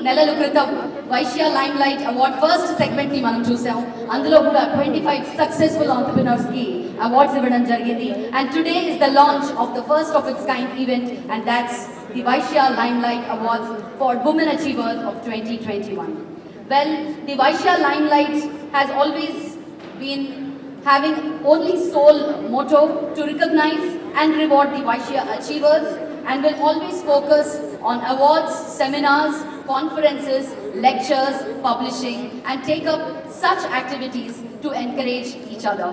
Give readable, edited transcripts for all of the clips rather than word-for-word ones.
నెలల క్రితం Vaishya lime light award first segment ని మనం చూసాం. అందులో కూడా 25 సక్సెస్ఫుల్ ఆంటర్‌ప్రెన్యూర్స్ కి అవార్డ్స్ ఇవ్వడం జరిగింది. And today is the launch of the first of its kind event and that's the Vaishya lime light awards for women achievers of 2021. Well, the Vaishya Limelight has always been having only sole motto to recognize and reward the Vaishya achievers and will always focus on awards, seminars, conferences, lectures, publishing and take up such activities to encourage each other.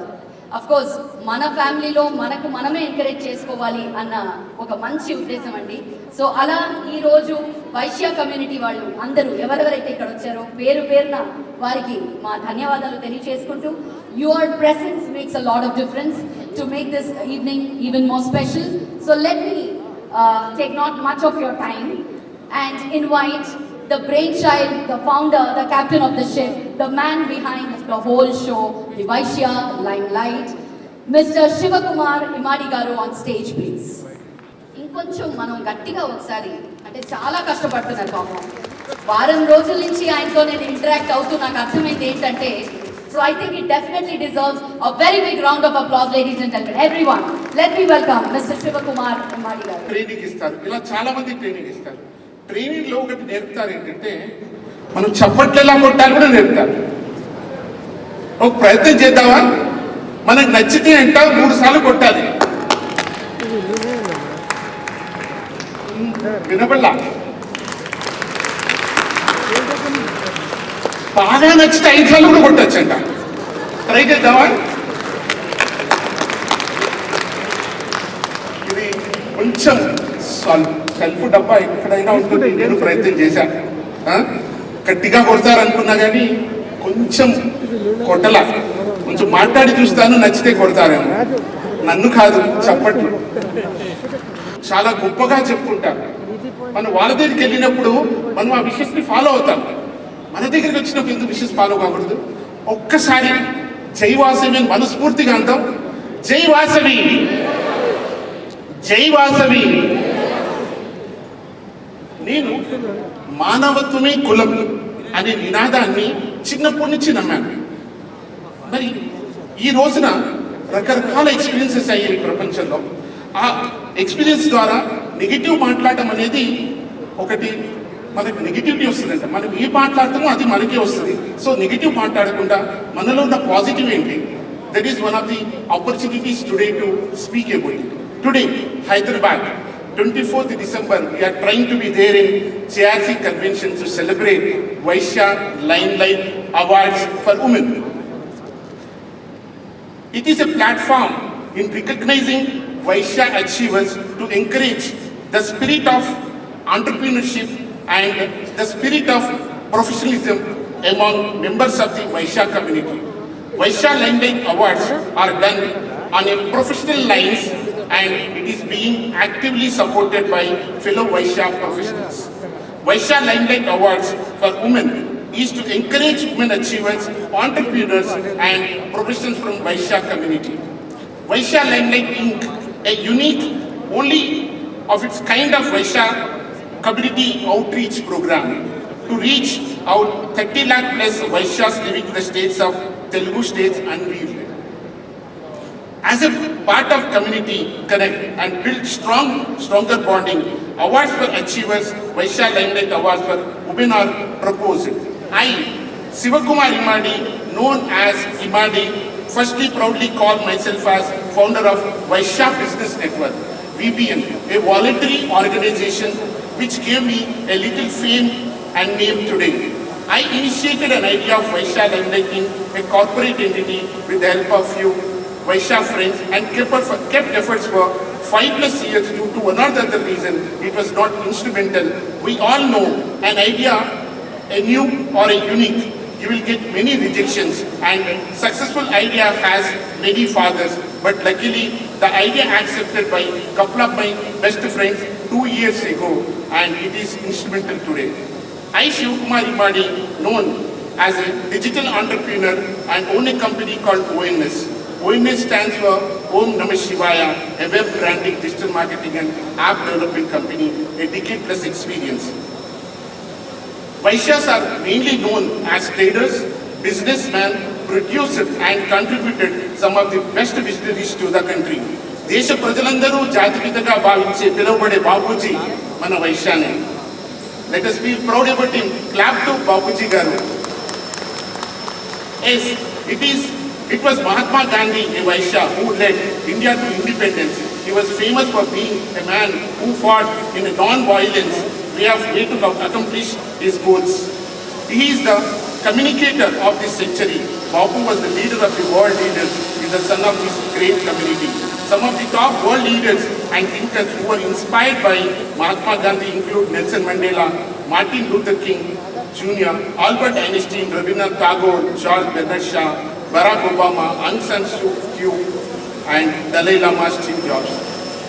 Of course, మన ఫ్యామిలీలో మనకు మనమే encourage చేసుకోవాలి అన్న ఒక మంచి ఉద్దేశం అండి. సో అలా ఈరోజు వైశ్య కమ్యూనిటీ వాళ్ళు అందరూ ఎవరెవరైతే ఇక్కడ వచ్చారో పేరు పేరున వారికి మా ధన్యవాదాలు తెలియజేసుకుంటూ your presence makes a lot of difference to make this evening even more special. So let me take not much of your time and invite the brainchild, the founder, the captain of the ship, the man behind the whole show, the Vaishya Limelight, Mr. Shivakumar Imadi garu on stage please. ఇంకొంచెం మనం గట్టిగా ఒకసారి అంటే చాలా కష్టపడుతున్నారు పాపం. వారం రోజుల నుంచి ఆయనతో నేను ఇంటరాక్ట్ అవుతూ నాకు అర్థమైంది ఏంటంటే so I think it definitely deserves a very big round of applause, ladies and gentlemen. Everyone, let me welcome Mr. Shivakumar Imadi garu. Training ఇస్తారు, ఇలా చాలా మంది ట్రైనింగ్ ఇస్తారు. ట్రైనింగ్ లో ఒకటి నేర్పుతారు ఏంటంటే మనం చప్పట్లు ఎలా కొట్టాలి కూడా నేర్పుతారు. ఒక ప్రయత్నం చేద్దామా? మనకు నచ్చితే అంట 3 సార్లు కొట్టాలి. వినపడలా? బాగా నచ్చితే 5 సార్లు కూడా కొట్టచ్చంట. ట్రై చేద్దామా? ఇది కొంచెం సెల్ఫ్ డబ్బా ఎక్కడైనా ఉంటుంది. నేను ప్రయత్నం చేశాను, గట్టిగా కొడతారనుకున్నా కానీ కొంచెం కొట్టలా. కొంచెం మాట్లాడి చూస్తాను, నచ్చితే కొడతారేమో. నన్ను కాదు, చప్పట్లు. చాలా గొప్పగా చెప్పుకుంటారు. మనం వాళ్ళ దగ్గరికి వెళ్ళినప్పుడు మనం ఆ విషయస్ని ఫాలో అవుతాం. మన దగ్గరికి వచ్చినప్పుడు ఎందుకు విషయస్ ఫాలో కాకూడదు? ఒక్కసారి జై వాసవి మనస్ఫూర్తిగా అంటాం. జై వాసవి, జై వాసవి. నేను మానవత్వమే కులం అనే నినాదాన్ని చిన్నప్పటి నుంచి నమ్మాను. మరి ఈ రోజున రకరకాల ఎక్స్పీరియన్సెస్ అయ్యాయి ప్రపంచంలో. ఆ ఎక్స్పీరియన్స్ ద్వారా నెగిటివ్ మాట్లాడటం అనేది ఒకటి మనకు నెగిటివిటీ వస్తుందంట. మనం ఏ మాట్లాడతామో అది మనకే వస్తుంది. సో నెగిటివ్ మాట్లాడకుండా మనలో ఉన్న పాజిటివ్ ఏంటి, that is one of the opportunities today to speak about it. Today Hyderabad, 24th December, we are trying to be there in JRC convention to celebrate Vaishya Limelight Awards for Women. It is a platform in recognizing Vaishya achievers to encourage the spirit of entrepreneurship and the spirit of professionalism among members of the Vaishya community. Vaishya Limelight Awards are done on a professional lines and it is being actively supported by fellow Vaishya professionals. Vaishya Limelight Awards for Women is to encourage women achievers, entrepreneurs and professionals from Vaishya community. Vaishya Limelight Inc., a unique, only of its kind of Vaishya community outreach program to reach out 30 lakh plus Vaishyas living in the states of Telugu states and beyond. As a part of community connect and build stronger bonding, awards for achievers, Vaishya Limelight Awards for Women are proposed. I, Shivakumar Imadi, known as Imadi, firstly proudly call myself as founder of Vaishya Business Network, VBN, a voluntary organization which gave me a little fame and name today. I initiated an idea of Vaishya Limelight in a corporate entity with the help of few Vaishya friends and kept efforts for 5+ years. Due to one or the other reason, it was not instrumental. We all know an idea, a new or a unique, you will get many rejections, and successful idea has many fathers, but luckily the idea accepted by a couple of my best friends 2 years ago, and it is instrumental today. I, Shivakumar Imadi, known as a digital entrepreneur and own a company called ONS. ONS stands for Om Namah Shivaya, a web branding, digital marketing and app development company, a decade plus experience. Vaishyas are mainly known as traders, businessmen, produced and contributed some of the best visionaries to the country. దేశ ప్రజలందరూ జాతిపితగా భావించే పిలువబడే బాపూజీ మన వైశ్యానే. Let us feel proud about him. Clap to Bapuji garu. Yes, it was Mahatma Gandhi, a Vaishya, who led India to independence. He was famous for being a man who fought in a non-violence way to accomplish his goals. He is the communicator of this century. Bapu was the leader of the world leaders. He is the son of this great community. Some of the top world leaders and thinkers who were inspired by Mahatma Gandhi include Nelson Mandela, Martin Luther King Jr., Albert Einstein, Rabindranath Tagore, George Bernard Shaw, Barack Obama, Aung San Suu Kyi, and Dalai Lama, Steve Jobs.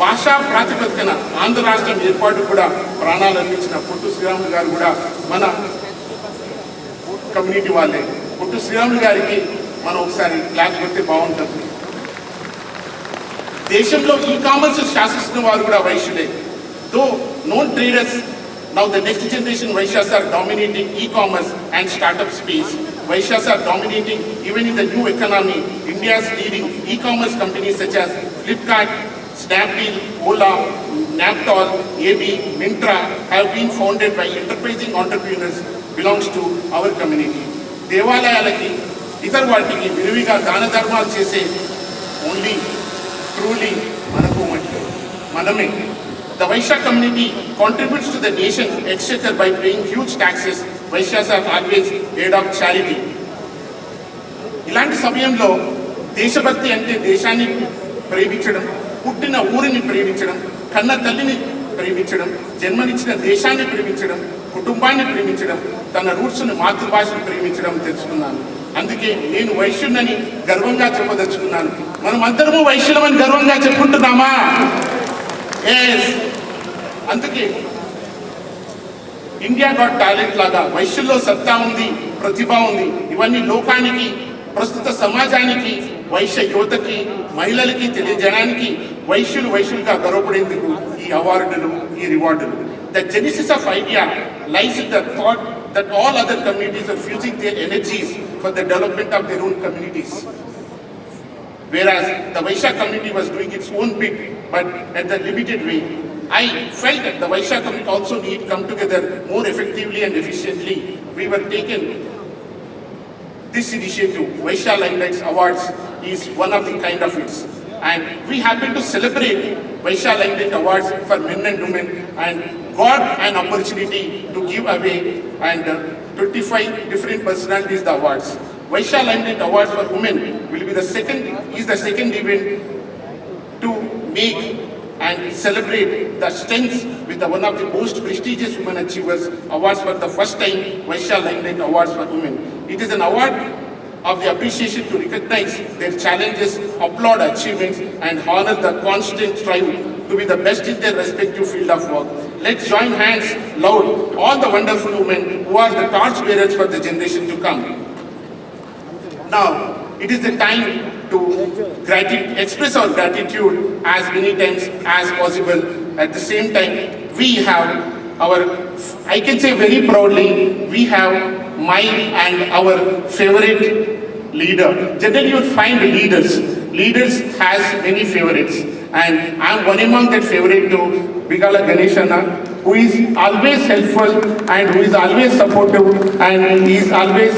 భాషా ప్రాతిపదికన ఆంధ్ర రాష్ట్రం ఏర్పాటు కూడా ప్రాణాలు అర్పించిన పొట్టు శ్రీరాములు గారు కూడా మన కమ్యూనిటీ వాళ్ళే. పొట్టు శ్రీరాములు గారికి మనం ఒకసారి క్లాస్ కొడితే బాగుంటుంది. దేశంలో ఈ-కామర్స్ శాసిస్తున్న వారు కూడా వైశ్యులే. దో known traders, now the next generation Vaishyas are dominating e-commerce and startup space. Vaishyas are dominating even in the new economy. India's leading e-commerce companies such as Flipkart, Snapdeal, Ola, Naptol, AB, Myntra have been founded by enterprising entrepreneurs belongs to our community. దేవాలయాలకి ఇతర వాటికి విరివిగా దాన ధర్మాలు చేసే only truly maname. The Vaishya community contributes to the nation's exchequer by paying huge taxes. Vaishyas are always aid of charity. ఇలాంటి సమయంలో దేశభక్తి అంటే దేశాన్ని ప్రేమించడం, పుట్టిన ఊరిని ప్రేమించడం, కన్న తల్లిని ప్రేమించడం, జన్మనిచ్చిన దేశాన్ని ప్రేమించడం, కుటుంబాన్ని ప్రేమించడం, తన రూట్స్ని మాతృభాషను ప్రేమించడం తెలుసుకున్నాను. అందుకే నేను వైశ్యుడిని గర్వంగా చెప్పదలుచుకున్నాను. మనం అందరము వైశ్యులమని గర్వంగా చెప్పుకుంటున్నామా? ఎస్. అందుకే ఇండియా గాట్ టాలెంట్ లాగా వైశ్యుల్లో సత్తా ఉంది, ప్రతిభ ఉంది. ఇవన్నీ లోకానికి, ప్రస్తుత సమాజానికి, వైశ్య యువతకి, మహిళలకి తెలియజేయడానికి వైశ్యులుగా గర్వపడేందుకు ఈ అవార్డులు, ఈ రివార్డులు. The genesis of idea lies in the thought that all other communities are fusing their energies for the development of their own communities. Whereas the Vaishya community was doing its own bit, but at the limited way. I felt that the Vaishya community also need come together more effectively and efficiently. We were taken this initiative, Vaishya Limelight Awards, is one of the kind of it. And we happen to celebrate Vaishya Limelight Awards for men and women, and got an opportunity to give away and 25 different personalities the awards. Vaishya Limelight Awards for women will be the second event to make and celebrate the strengths with one of the most prestigious women achievers. Awards for the first time, Vaishya Limelight Awards for women. It is an award of the appreciation to recognize their challenges, applaud achievements, and honor the constant strive to be the best in their respective field of work. Let's join hands loud, all the wonderful women who are the torch bearers for the generation to come. Now, it is the time to express our gratitude as many times as possible. At the same time, we have I can say very proudly, we have my and our favorite leader. Generally, you find leaders has many favorites, and I am one among that favorite to Bigala Ganeshana, who is always helpful and who is always supportive and he is always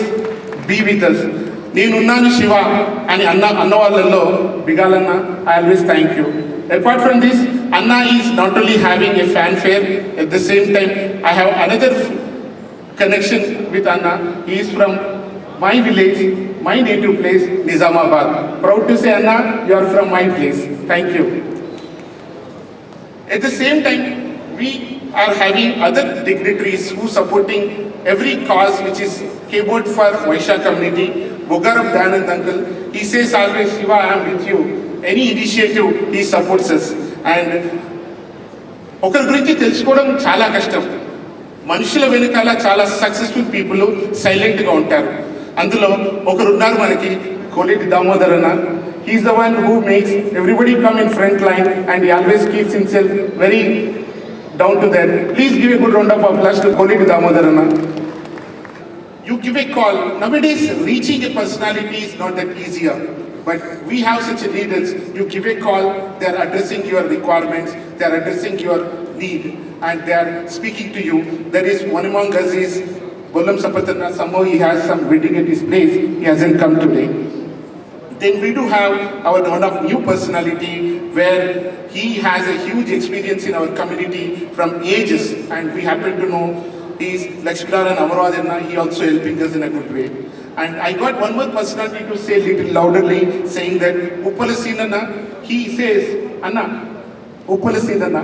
be with us. నేనున్నాను శివ అని అన్న వాళ్ళల్లో బిగాలన్న, I always thank you. Apart from this, Anna is not only having a fanfare, at the same time I have another connection with Anna. He is from my village, my native place, Nizamabad. Proud to say, Anna, you are from my place. Thank you. At the same time, we are having other dignitaries who supporting every cause which is keyboard for Vaishya community. Bogaram Dhanand uncle, he says always, Shiva, I am with you. Any initiative, he supports us. And ఒకరి గురించి తెలుసుకోవడం చాలా కష్టం. మనుషుల వెనుకాల చాలా successful people సైలెంట్గా ఉంటారు. అందులో ఒకరు ఉన్నారు మనకి, కోలేటి దామోదర్ అన్న. He is the one who makes everybody come in front line and he always keeps himself very down to that. Please give a good round of applause to Koleti Damodar Anna. you give a call. Nowadays, reaching a personality is not that easier. But we have such a leaders. You give a call, they are addressing your requirements, they are addressing your need, and they are speaking to you. There is one among us is Bolam Sapatana. Somehow he has some wedding at his place. He hasn't come today. Then we do have our one of new personality where he has a huge experience in our community from ages, and we happen to know he is Lakshminaran Amaradana. He also helping us in a good way. And I got one more personality to say little louderly, saying that Uppalasinana, he says, Anna, Uppalasinana.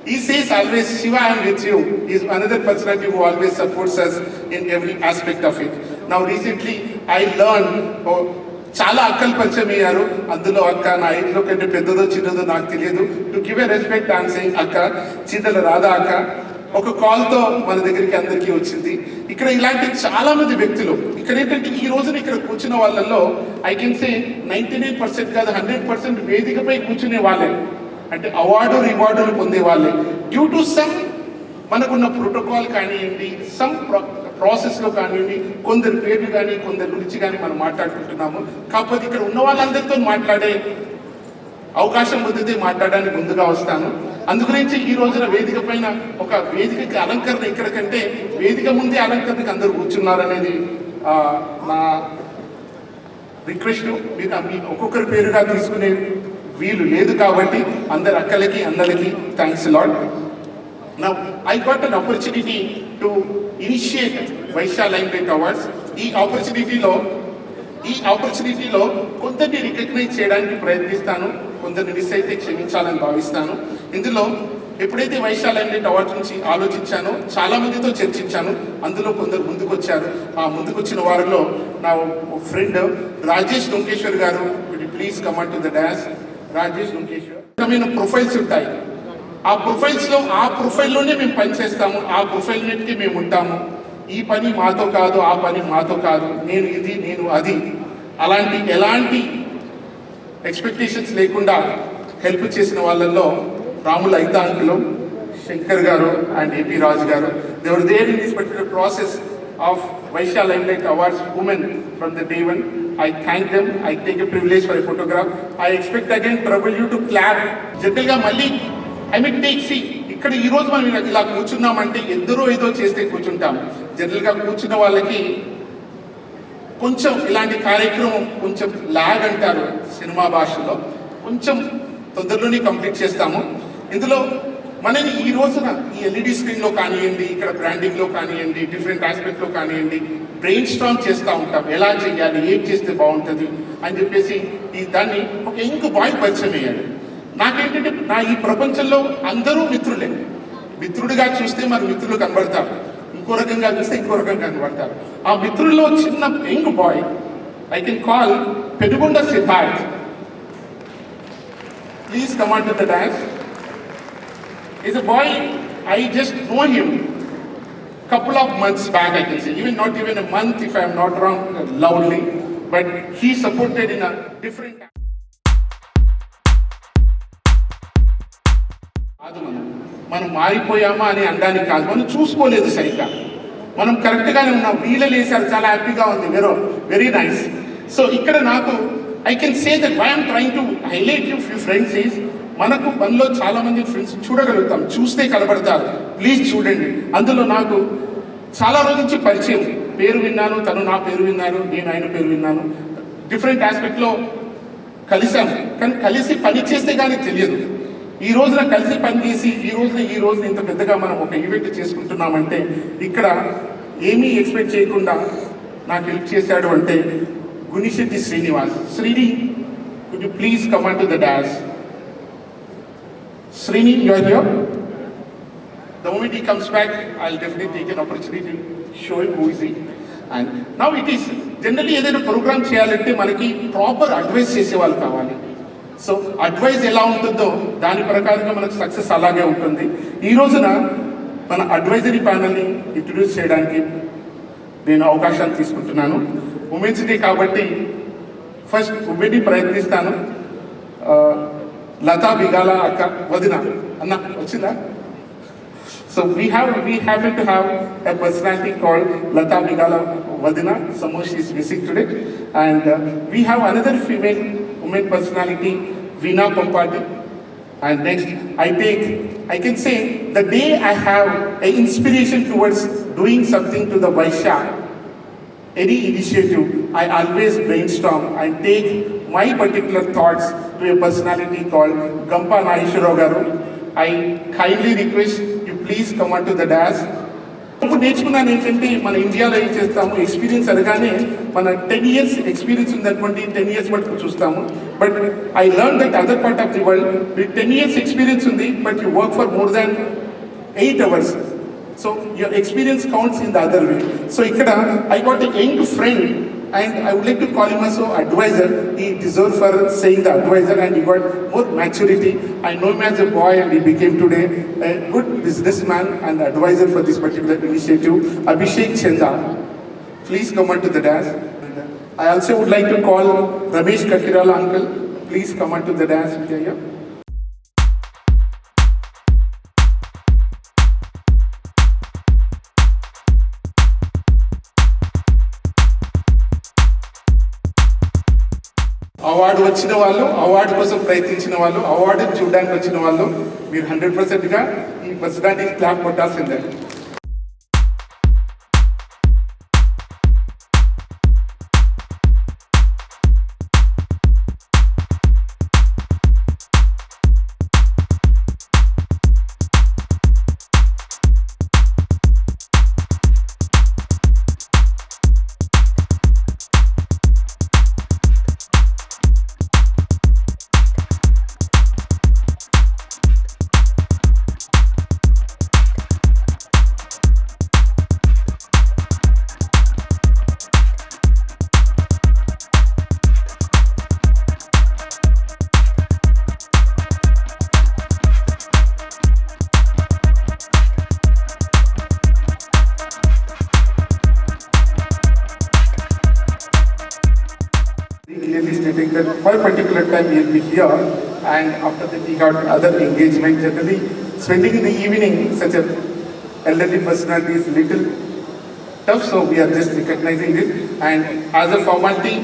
He says always, Shiva, I am with you. He is another personality who always supports us in every aspect of it. Now recently I learned, చాలా అక్కలు పరిచయం అయ్యారు. అందులో అక్క నా ఏజ్లో కంటే పెద్దదో చిన్నదో నాకు తెలియదు. To give a respect I'm saying అక్క, చీతల రాధా అక్క ఒక కాల్తో మన దగ్గరికి అందరికీ వచ్చింది. ఇక్కడ ఇలాంటి చాలా మంది వ్యక్తులు ఇక్కడ ఏంటంటే ఈ రోజున ఇక్కడ కూర్చున్న వాళ్ళల్లో ఐ కెన్ సే 99% కాదు 100% వేదికపై కూర్చునే వాళ్ళే, అంటే రివార్డులు పొందే వాళ్ళే. డ్యూ టు సమ్ మనకున్న ప్రోటోకాల్ కానివ్వండి, సమ్ ప్రాసెస్లో కానివ్వండి, కొందరు పేర్లు కానీ కొందరు గురించి కానీ మనం మాట్లాడుకుంటున్నాము. కాకపోతే ఇక్కడ ఉన్న వాళ్ళందరితో మాట్లాడే అవకాశం పొందితే మాట్లాడడానికి ముందుగా వస్తాను. అందుగురించి ఈ రోజున వేదిక పైన ఒక వేదికకి అలంకరణ ఇక్కడ కంటే వేదిక ముందే అలంకరణకి అందరూ కూర్చున్నారనేది నా రిక్వెస్ట్. మీరు ఒక్కొక్కరి పేరుగా తీసుకునే వీలు లేదు కాబట్టి అందరి అక్కలకి అన్నలకి thanks lot. Now, I got an opportunity to initiate Vaishya Limelight Awards. ఈ ఆపర్చునిటీలో కొందరిని రికగ్నైజ్ చేయడానికి ప్రయత్నిస్తాను, కొందరిని మిస్ అయితే క్షమించాలని భావిస్తాను. ఇందులో ఎప్పుడైతే వైశ్య లైమ్లైట్ అవార్డ్స్ నుంచి ఆలోచించానో చాలా మందితో చర్చించాను. అందులో కొందరు ముందుకొచ్చారు. ఆ ముందుకొచ్చిన వారిలో నా ఫ్రెండ్ రాజేష్ లుంకేశ్వర్ గారు, please come on to the dash. Rajesh Lunkeshwar profiles ఉంటాయి. ఆ ప్రొఫైల్లోనే మేము పనిచేస్తాము, ఆ ప్రొఫైల్ నెట్కి మేము ఉంటాము. ఈ పని మాతో కాదు, ఆ పని మాతో కాదు, నేను ఇది నేను అది, ఎలాంటి ఎక్స్పెక్టేషన్స్ లేకుండా హెల్ప్ చేసిన వాళ్ళల్లో రాముల ఐతా అంకులు, శంకర్ గారు and AP Raju garu. They were there in this particular process of Vaishya limelight awards women from the day one. I thank them. I take a privilege for a photograph. I expect again trouble you to clap. జనరల్గా మళ్ళీ ఇక్కడ ఈ రోజు మనం ఇలా కూర్చున్నామంటే ఎందరో ఏదో చేస్తే కూర్చుంటాం. జనరల్గా కూర్చున్న వాళ్ళకి కొంచెం ఇలాంటి కార్యక్రమం కొంచెం లాగ్ అంటారు సినిమా భాషలో, కొంచెం తొందరలోనే కంప్లీట్ చేస్తాము. ఇందులో మనని ఈ రోజున ఈ ఎల్ఈడి స్క్రీన్లో కానివ్వండి, ఇక్కడ బ్రాండింగ్లో కానివ్వండి, డిఫరెంట్ ఆస్పెక్ట్లో కానివ్వండి, బ్రెయిన్ స్టార్మ్ చేస్తూ ఉంటాం. ఎలా చేయాలి, ఏం చేస్తే బాగుంటుంది అని చెప్పేసి దాన్ని ఒక యంగ్ బాయ్ పరిచయం అయ్యాడు. నాకేంటంటే ఈ ప్రపంచంలో అందరూ మిత్రులే. మిత్రుడిగా చూస్తే మన మిత్రులు కనబడతారు, ఇంకో రకంగా చూస్తే ఇంకో రకంగా కనబడతారు. ఆ మిత్రుల్లో చిన్న young boy, I can call Penugonda Siddharth. Please come on to the dance. Is a boy, I just know him couple of months back, I can say, not even a month if I am not wrong loudly, but he supported in a different. మనం మారిపోయామా అని అనడానికి కాదు, మనం చూసుకోలేదు సరిగ్గా, మనం కరెక్ట్గానే ఉన్నాం. వీళ్ళని వేసారు, చాలా హ్యాపీగా ఉంది, వెరీ నైస్. సో ఇక్కడ నాకు I can say that why I'm trying to highlight you few friends is, మనకు మనలో చాలా మంది ఫ్రెండ్స్ చూడగలుగుతాం, చూస్తే కనబడతారు. ప్లీజ్ చూడండి. అందులో నాకు చాలా రోజుల నుంచి పరిచయం, పేరు విన్నాను, తను నా పేరు విన్నాను, నేను ఆయన పేరు విన్నాను, డిఫరెంట్ ఆస్పెక్ట్లో కలిసాము. కానీ కలిసి పని చేస్తే కానీ తెలియదు. ఈ రోజున కలిసి పనిచేసి ఈ రోజున ఇంత పెద్దగా మనం ఒక ఈవెంట్ చేసుకుంటున్నామంటే ఇక్కడ ఏమీ ఎక్స్పెక్ట్ చేయకుండా నాకు హెల్ప్ చేశాడు అంటే Gunisetti Srinivas. Srini, could you please come on to the dash. Srini, you are here. The moment he comes back, I'll definitely take an opportunity to show him who is he. And now it is generally ఏదైనా programme చేయాలంటే మనకి proper advice చేసేవాళ్ళు కావాలి. So advice ఎలా ఉంటుందో దాని ప్రకారంగా మనకు సక్సెస్ అలాగే ఉంటుంది. ఈ రోజున మన అడ్వైజరీ ప్యానల్ని ఇంట్రడ్యూస్ చేయడానికి నేను అవకాశాన్ని తీసుకుంటున్నాను. ఉమెన్స్ డే కాబట్టి ఫస్ట్ ఉమెన్ని ప్రయత్నిస్తాను. లతా బిగాల అక్క, వదిన, అన్న వచ్చిందా? So So we happen to have a personality called Lata Migala Vadina. Somehow she is missing today. And we have another female woman personality, Veena Pampati. And next, I can say, the day I have an inspiration towards doing something to the Vaishya, any initiative, I always brainstorm and take my particular thoughts to a personality called Gampa Nageshwara Garu. I kindly request you please come onto the dais. ఇప్పుడు నేర్చుకున్నాను ఏంటంటే మన ఇండియాలో ఏం చేస్తాము experience అనగానే మన 10 years experience ఉందనుకోండి 10 years మటుకు చూస్తాము but I learn that other part of the world with 10 years experience ఉంది but you work for more than 8 hours. So your experience counts in the other way. So ikkada I got a young friend and I would like to call him as an advisor. He deserves for saying the advisor and he got more maturity. I know him as a boy and he became today a good businessman and advisor for this particular initiative. Abhishek Chenda. Please come onto the dais. I also would like to call Ramesh Kakirala uncle. Please come onto the dais. Here. Award వచ్చిన వాళ్ళు, award కోసం ప్రయత్నించిన వాళ్ళు, award చూడడానికి వచ్చిన వాళ్ళు మీరు 100%గా ఈ పర్సనాలిటీ క్లాప్ కొట్టాల్సిందే. Clearly stating that for a particular time he will be here and after that he got other engagement. Generally spending in the evening such a elderly personality is little tough, so we are just recognizing this and as a formality,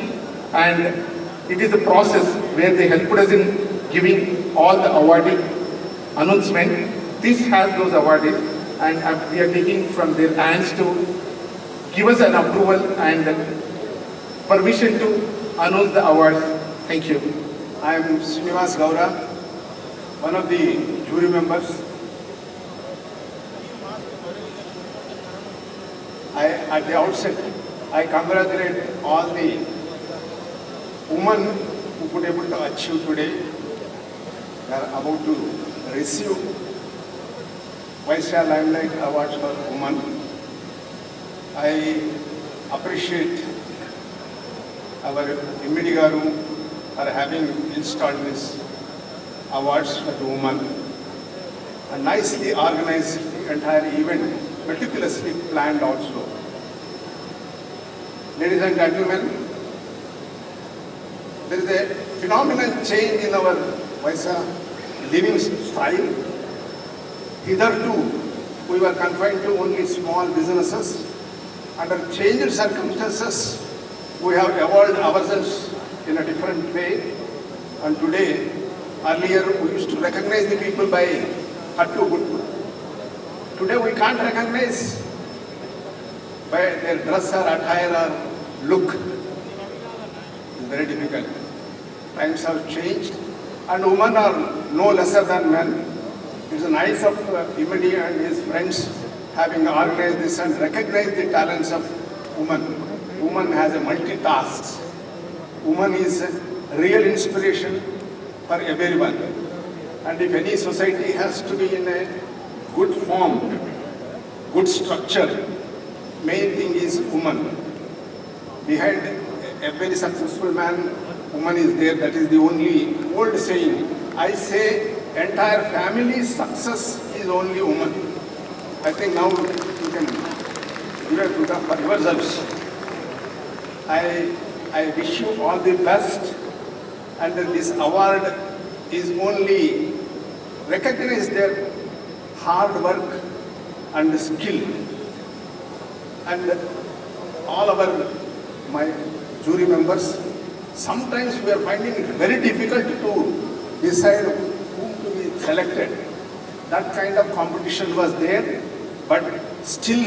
and it is a process where they helped us in giving all the awardee announcement. This has those awardees and we are taking from their hands to give us an approval and permission to announce the awards. Thank you. I am Srinivas Gaura, one of the jury members. At the outset, I congratulate all the women who could able to achieve today. They are about to receive Vaishya Limelight Awards for Women. I appreciate our Immidi Garu for having installed this awards for the women and nicely organized the entire event, meticulously planned also. Ladies and gentlemen, there is a phenomenal change in our Vaishya living style. Hitherto, we were confined to only small businesses. Under changed circumstances, we have evolved ourselves in a different way, and today, earlier we used to recognize the people by Hattu Guttu. Today we can't recognize by their dress or attire or look. It's very difficult. Times have changed and women are no lesser than men. It's nice of Immidi and his friends having organized this and recognized the talents of women. Woman has a multitask. Woman is a real inspiration for everyone. And if any society has to be in a good form, good structure, main thing is woman. Behind a very successful man, woman is there. That is the only old saying. I say entire family's success is only woman. I think now you can give a good for yourselves. I wish you all the best, and this award is only recognize their hard work and skill. And all my jury members, sometimes we are finding it very difficult to decide whom to be selected. That kind of competition was there, but still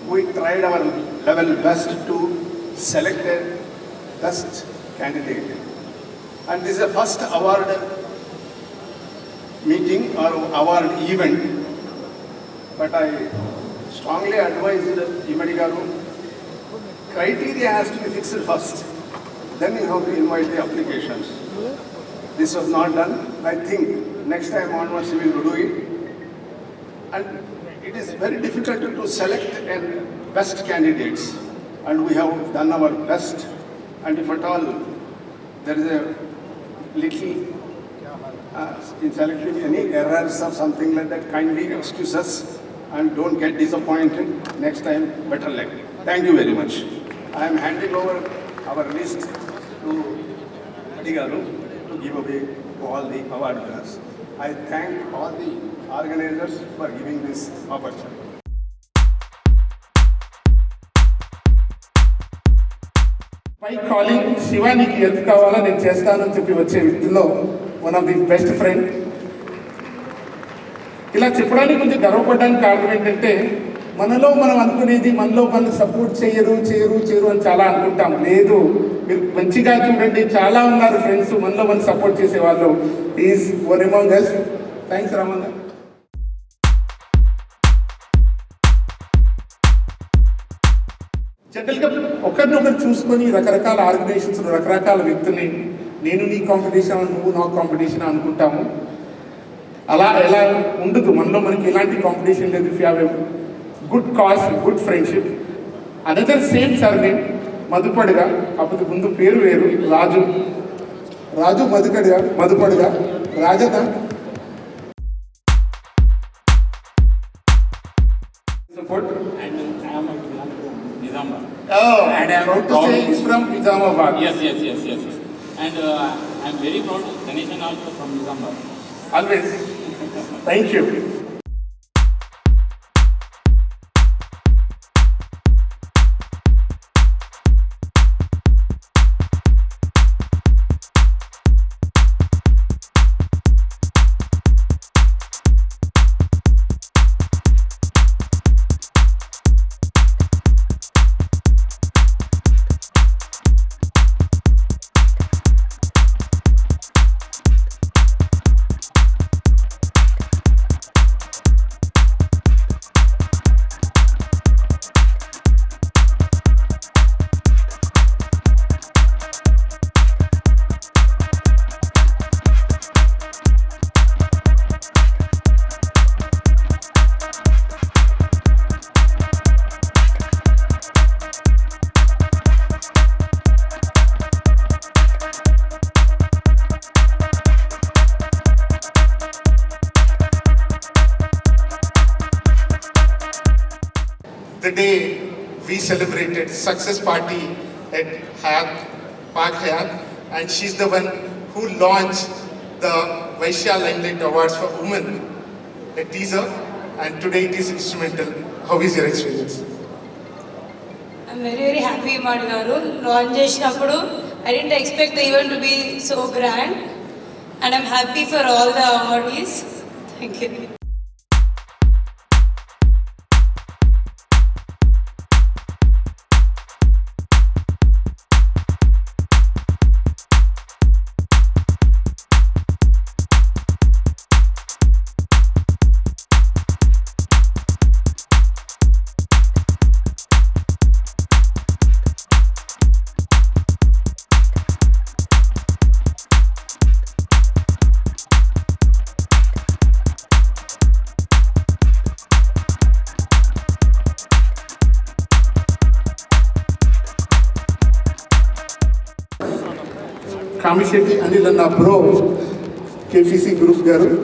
we tried our level best to select a best candidate. And this is the first award meeting or award event, but I strongly advise Imadi Garu, criteria has to be fixed first, then you have to invite the applications. This was not done. I think next time onwards we will do it. And it is very difficult to select best candidates, and we have done our best. And if at all there is a little in selecting any errors or something like that, kindly excuse us and don't get disappointed. Next time, better luck. Thank you very much. I am handing over our list to Adigaru to give away to all the award winners. I thank all the organizers for giving this opportunity. By calling శివానికి help కావాలా నేను చేస్తానని చెప్పి వచ్చే వ్యక్తుల్లో one of the best friend. ఇలా చెప్పడానికి కొంచెం గర్వపడడానికి కారణం ఏంటంటే మనలో మనం అనుకునేది మనలో మనం సపోర్ట్ చేయరు అని చాలా అనుకుంటాం. లేదు, మీరు మంచిగా చూడండి, చాలా ఉన్నారు ఫ్రెండ్స్ మనలో మనం సపోర్ట్ చేసేవాళ్ళు. Is one among us. Thanks Ramanna. జనరల్గా ఒకరినొకరు చూసుకొని రకరకాల ఆర్గనైజేషన్స్ రకరకాల వ్యక్తుల్ని నేను నీ కాంపిటీషన్ నువ్వు నా కాంపిటీషన్ అనుకుంటాము. అలా ఎలా ఉండదు, మనలో మనకి ఎలాంటి కాంపిటీషన్ లేదు. If you have a good cause, good friendship. Another same surname మధుపడిగా, కాకపోతే ముందు పేరు వేరు. రాజు మధుపడిగా రాజదా. Support. Nizamabad. Oh, and I am proud to say he's from Nizamabad. Yes. And I am very proud. Ganeshan also from Nizamabad. Always. Thank you. The day we celebrated success party at Park Hayat, and she's the one who launched the Vaishya Limelight Awards for Women, a teaser, and today it is instrumental. How is your experience? I'm very happy, Imadi Garu. Launch chesinapudu I didn't expect the event to be so grand, and I'm happy for all the awardees. Thank you. Kamishetty Anil and bro, KFC Group garu.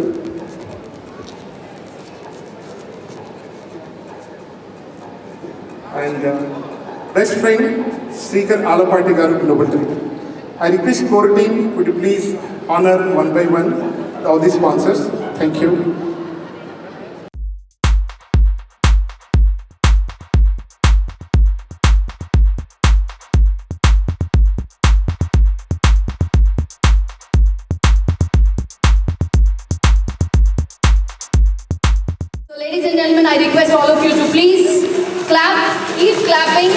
And best friend Srikar Alapati garu Global 3. I request core team, could you please honor one by one all the sponsors. Thank you. Ladies and gentlemen, I request all of you to please clap, keep clapping.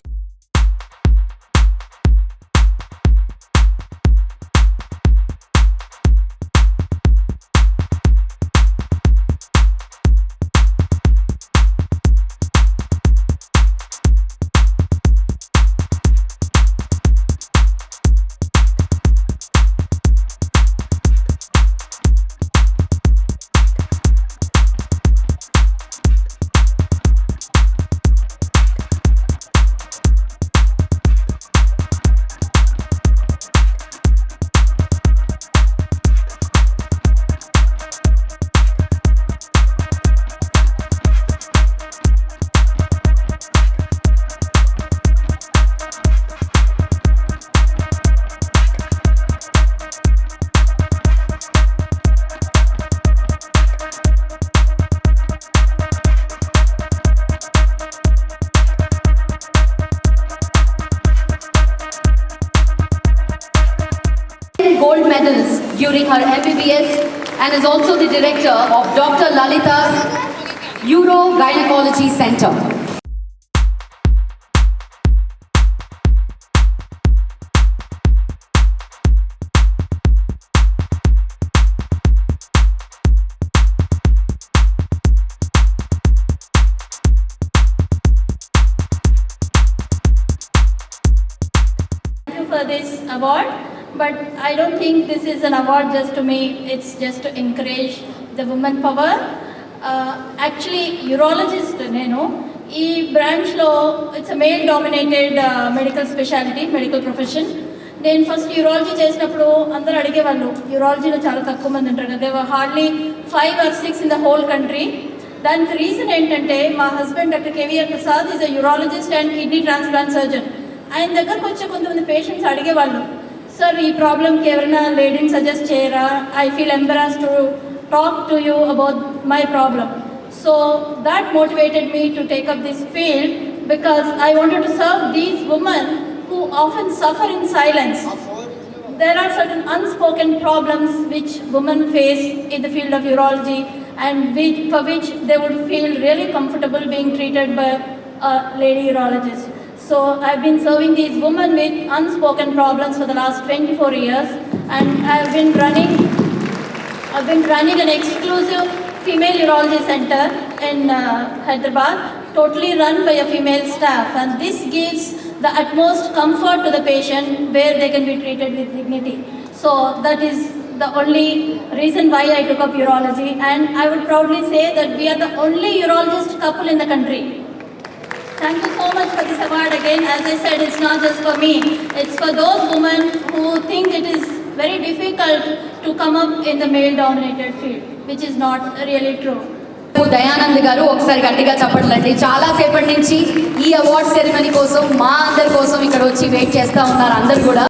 Gold medals during her MBBS and is also the director of Dr. Lalita's Urogynecology Center. Thank you for this award, but I don't think this is an award just to me, it's just to encourage the woman power. Actually, urologist, ఈ బ్రాంచ్లో it's male dominated medical speciality, medical profession. నేను first urology చేసినప్పుడు అందరూ అడిగేవాళ్ళు, యూరాలజీలో చాలా తక్కువ మంది ఉంటారు కదా, there are hardly 5 or 6 in the whole country. దానికి రీజన్ ఏంటంటే మా husband doctor KVR Prasad is a urologist and kidney transplant surgeon. ఆయన దగ్గరకు వచ్చే కొంతమంది పేషెంట్స్ అడిగేవాళ్ళు, సార్ ఈ ప్రాబ్లంకి ఎవరైనా లేడీని సజెస్ట్ చేయరా, I feel embarrass to talk to you about my problem. So that motivated me to take up this field because I wanted to serve these women who often suffer in silence. There are certain unspoken problems which women face in the field of urology and for which they would feel really comfortable being treated by a lady urologist. So I've been serving these women with unspoken problems for the last 24 years, and I've been running an exclusive female urology center in Hyderabad, totally run by a female staff, and this gives the utmost comfort to the patient where they can be treated with dignity. So that is the only reason why I took up urology, and I would proudly say that we are the only urologist couple in the country. Thank you so much for this award again. As I said, it's not just for me, it's for those women who think it is very difficult to come up in the male dominated field, which is not really true. Dayanand గారు ఒకసారి గట్టిగా చప్పట్లండి. చాలా సేపటి నుంచి ఈ award ceremony కోసం మా అందరి కోసం ఇక్కడ వచ్చి వెయిట్ చేస్తూ ఉన్నారు అందరు కూడా.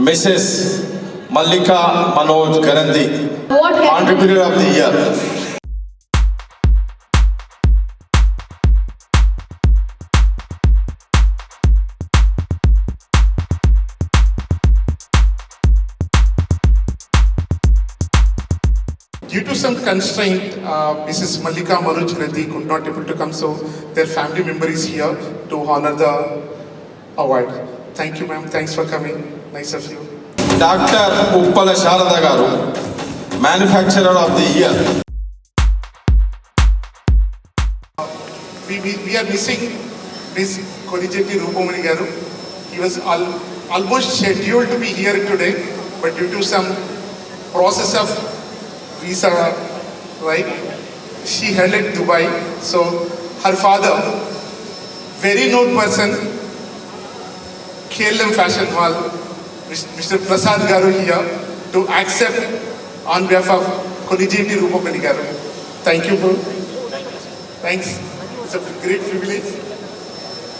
Mrs. Mallika Manoj Garandi, Entrepreneur of the Year. Due to some constraint, Mrs. Mallika Manoj Garandi could not able to come, so their family member is here to honor the award. Thank you, ma'am. Thanks for coming. Nice of you. Dr. Uppala Sharada Garu, Manufacturer of the Year. We are missing Miss Konijeti Rupamani Garu. He was almost scheduled to be here today, but due to some process of visa, right, she held at Dubai. So her father, very known person, KLM Fashion Hall, Mr. Prasad Garu here to accept on behalf of Konijeti Rupamani Garu. Thank you, bro. Thanks. It's a great privilege.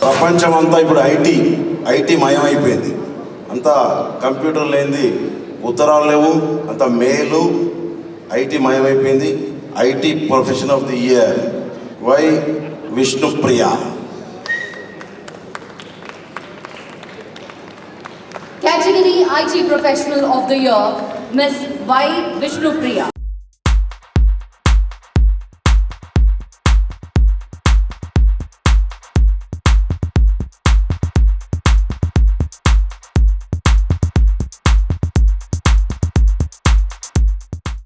ప్రపంచం అంతా ఇప్పుడు IT మయం అయిపోయింది. అంతా computer లేనిది ఉత్తరాలు లేవు, అంతా మెయిలు, ఐటీ మయం అయిపోయింది. IT profession of the year వై Vishnupriya. Category IT Professional of the Year, Ms. Y. Vishnupriya.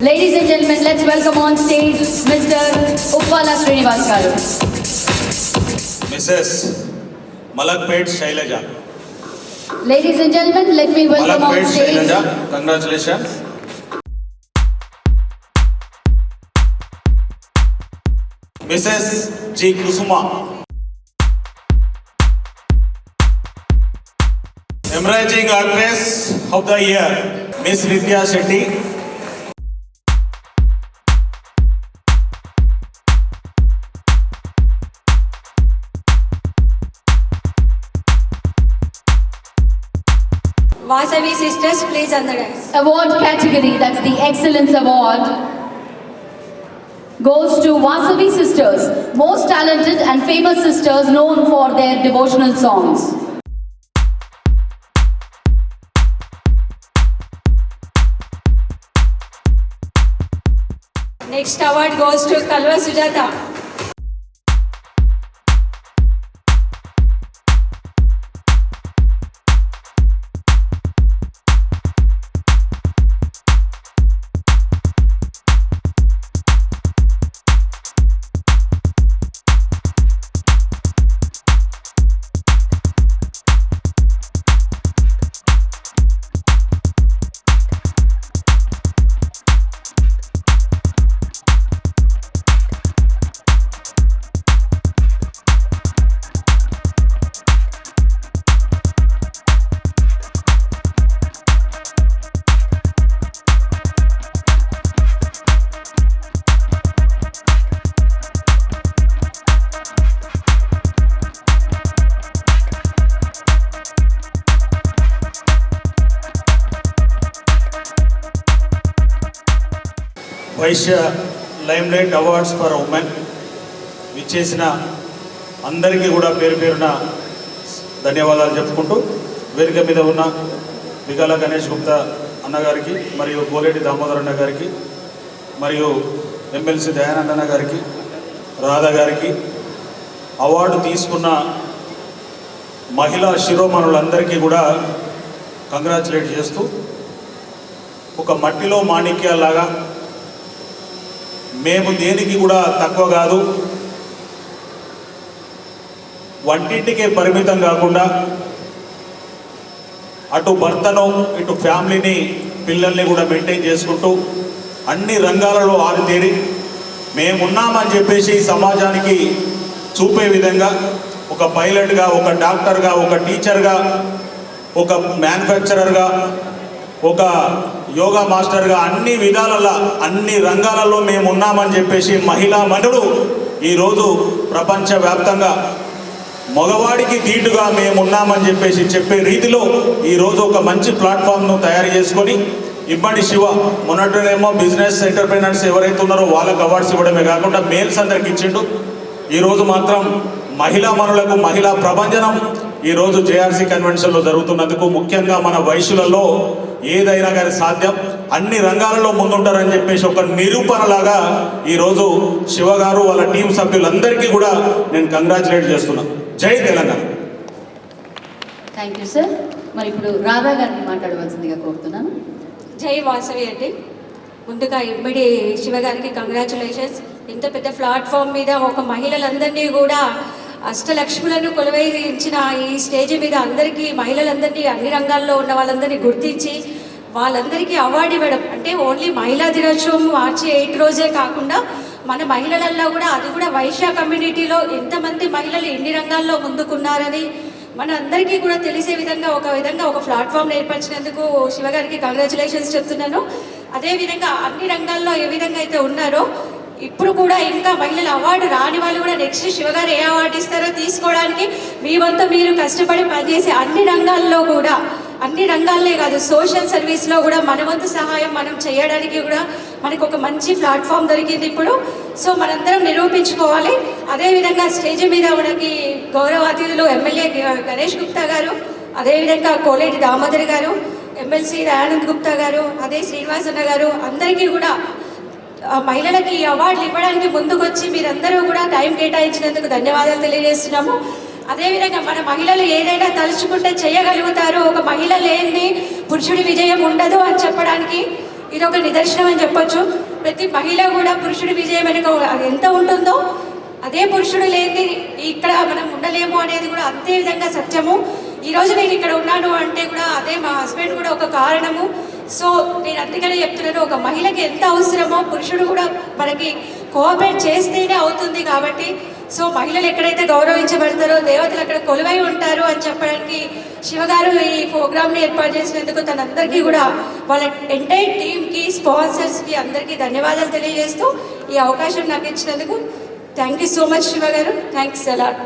Ladies and gentlemen, let's welcome on stage Mr. Uppala Srinivas Garu. Mrs. Malakpet Shailaja. Ladies and gentlemen, let me welcome on Malakpet stage Shailaja, congratulations. Mrs. G. Kusuma. Emerging Actress of the Year, Miss Vidya Shetty. Vasavi sisters, please on the dais. award category, that's the Excellence Award, goes to Vasavi Sisters, most talented and famous sisters known for their devotional songs. Next award goes to Kalva Sujata. Vaishya limelight awards for women విచ్చేసిన అందరికీ కూడా పేరు పేరున ధన్యవాదాలు చెప్పుకుంటూ వేదిక మీద ఉన్న బిగాల గణేష్ గుప్తా అన్నగారికి మరియు గోలేటి దామోదర్ అన్న గారికి మరియు ఎమ్మెల్సీ దయానంద్ అన్న గారికి రాధా గారికి అవార్డు తీసుకున్న మహిళా శిరోమణులందరికీ కూడా కంగ్రాచులేట్ చేస్తూ ఒక మట్టిలో మాణిక్యాలాగా మేము దేనికి కూడా తక్కువ కాదు, వంటింటికే పరిమితం కాకుండా అటు భర్తను ఇటు ఫ్యామిలీని పిల్లల్ని కూడా మెయింటైన్ చేసుకుంటూ అన్ని రంగాలలో ఆరితేరి మేమున్నామని చెప్పేసి సమాజానికి చూపే విధంగా ఒక పైలట్గా, ఒక డాక్టర్గా, ఒక టీచర్గా, ఒక మ్యానుఫ్యాక్చరర్గా, ఒక యోగా మాస్టర్గా అన్ని విధాలలో అన్ని రంగాలలో మేము ఉన్నామని చెప్పేసి మహిళా మనుడు ఈరోజు ప్రపంచవ్యాప్తంగా మగవాడికి ధీటుగా మేము ఉన్నామని చెప్పేసి చెప్పే రీతిలో ఈరోజు ఒక మంచి ప్లాట్ఫామ్ను తయారు చేసుకొని ఇమ్మడి శివ మొన్నటేమో బిజినెస్ ఎంటర్ప్రైనర్స్ ఎవరైతే ఉన్నారో వాళ్ళకి అవార్డ్స్ ఇవ్వడమే కాకుండా మేల్స్ అందరికి ఇచ్చిండు. ఈరోజు మాత్రం మహిళా మనులకు మహిళా ప్రభంజనం ఈరోజు జేఆర్సీ కన్వెన్షన్లో జరుగుతున్నందుకు ముఖ్యంగా మన వయసులలో ఏదైనా కానీ సాధ్యం, అన్ని రంగాలలో ముందుంటారని చెప్పేసి ఒక నిరూపణలాగా ఈరోజు శివ గారు వాళ్ళ టీం సభ్యులందరికీ కూడా నేను కంగ్రాచులేట్ చేస్తున్నాను. జై తెలంగాణ. Thank you sir. మరి ఇప్పుడు రాధా గారిని మాట్లాడవలసిందిగా కోరుతున్నాను. జై వాసవి అండి. ముందుగా ఇమ్మడి శివ గారికి కంగ్రాచులేషన్స్. ఇంత పెద్ద ప్లాట్ఫామ్ మీద ఒక మహిళలందరినీ కూడా అష్టలక్ష్ములను కొలువైంచిన ఈ స్టేజ్ మీద అందరికీ మహిళలందరినీ అన్ని రంగాల్లో ఉన్న వాళ్ళందరినీ గుర్తించి వాళ్ళందరికీ అవార్డు ఇవ్వడం అంటే ఓన్లీ మహిళా దినోత్సవం మార్చి 8 రోజే కాకుండా మన మహిళలలో కూడా అది కూడా వైశ్య కమ్యూనిటీలో ఎంతమంది మహిళలు ఎన్ని రంగాల్లో ముందుకున్నారని మన అందరికీ కూడా తెలిసే విధంగా ఒక ప్లాట్ఫామ్ ఏర్పరిచినందుకు శివగారికి కంగ్రాచులేషన్స్ చెప్తున్నాను. అదేవిధంగా అన్ని రంగాల్లో ఏ విధంగా అయితే ఉన్నారో ఇప్పుడు కూడా ఇంకా మహిళల అవార్డు రాని వాళ్ళు కూడా నెక్స్ట్ శివగారు ఏ అవార్డు ఇస్తారో తీసుకోవడానికి మీ వంతు మీరు కష్టపడి పనిచేసే అన్ని రంగాల్లో కూడా, అన్ని రంగాల్లో కాదు సోషల్ సర్వీస్లో కూడా మన వంతు సహాయం మనం చేయడానికి కూడా మనకు ఒక మంచి ప్లాట్ఫామ్ దొరికింది ఇప్పుడు. సో మనందరం నిరూపించుకోవాలి. అదేవిధంగా స్టేజ్ మీద మనకి గౌరవ అతిథులు ఎమ్మెల్యే గణేష్ గుప్తా గారు, అదేవిధంగా కోలేటి దామోదర్ గారు, ఎమ్మెల్సీ దయానంద్ గుప్తా గారు, అదే శ్రీనివాసన్న గారు, అందరికీ కూడా మహిళలకి ఈ అవార్డులు ఇవ్వడానికి ముందుకొచ్చి మీరందరూ కూడా టైం కేటాయించినందుకు ధన్యవాదాలు తెలియజేస్తున్నాము. అదేవిధంగా మన మహిళలు ఏదైనా తలుచుకుంటే చేయగలుగుతారు, ఒక మహిళ లేనిది పురుషుడి విజయం ఉండదు అని చెప్పడానికి ఇది ఒక నిదర్శనం అని చెప్పొచ్చు. ప్రతి మహిళ కూడా పురుషుడి విజయం వెనుక ఎంత ఉంటుందో అదే పురుషుడు లేనిది ఇక్కడ మనం ఉండలేము అనేది కూడా అంతే విధంగా సత్యము. ఈరోజు నేను ఇక్కడ ఉన్నాను అంటే కూడా అదే మా హస్బెండ్ కూడా ఒక కారణము. సో నేను అందుకనే చెప్తున్నాను, ఒక మహిళకి ఎంత అవసరమో పురుషుడు కూడా మనకి కోఆపరేట్ చేస్తేనే అవుతుంది. కాబట్టి సో మహిళలు ఎక్కడైతే గౌరవించబడతారో దేవతలు అక్కడ కొలువై ఉంటారు అని చెప్పడానికి శివగారు ఈ ప్రోగ్రామ్ని ఏర్పాటు చేసినందుకు తనందరికీ కూడా వాళ్ళ ఎంటైర్ టీమ్కి, స్పాన్సర్స్కి అందరికీ ధన్యవాదాలు తెలియజేస్తూ ఈ అవకాశం నాకు ఇచ్చినందుకు థ్యాంక్ యూ సో మచ్ శివగారు. Thanks a lot.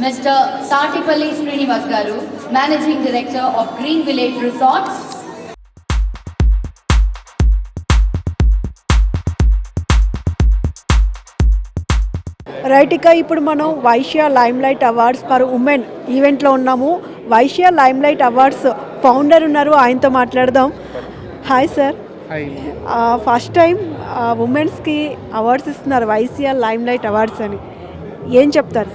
Mr. Satipalli Srinivas Garu, Managing Director of Green Village Resorts. Right, ఇక ఇప్పుడు మనం Vaishya lime light awards for women ఈవెంట్లో ఉన్నాము. Vaishya lime light awards founder ఉన్నారు, ఆయనతో మాట్లాడదాం. Hi sir. ఫస్ట్ టైం ఉమెన్స్కి అవార్డ్స్ ఇస్తున్నారు, వైశ్య లైమ్ లైట్ అవార్డ్స్ అని. ఏం చెప్తారు?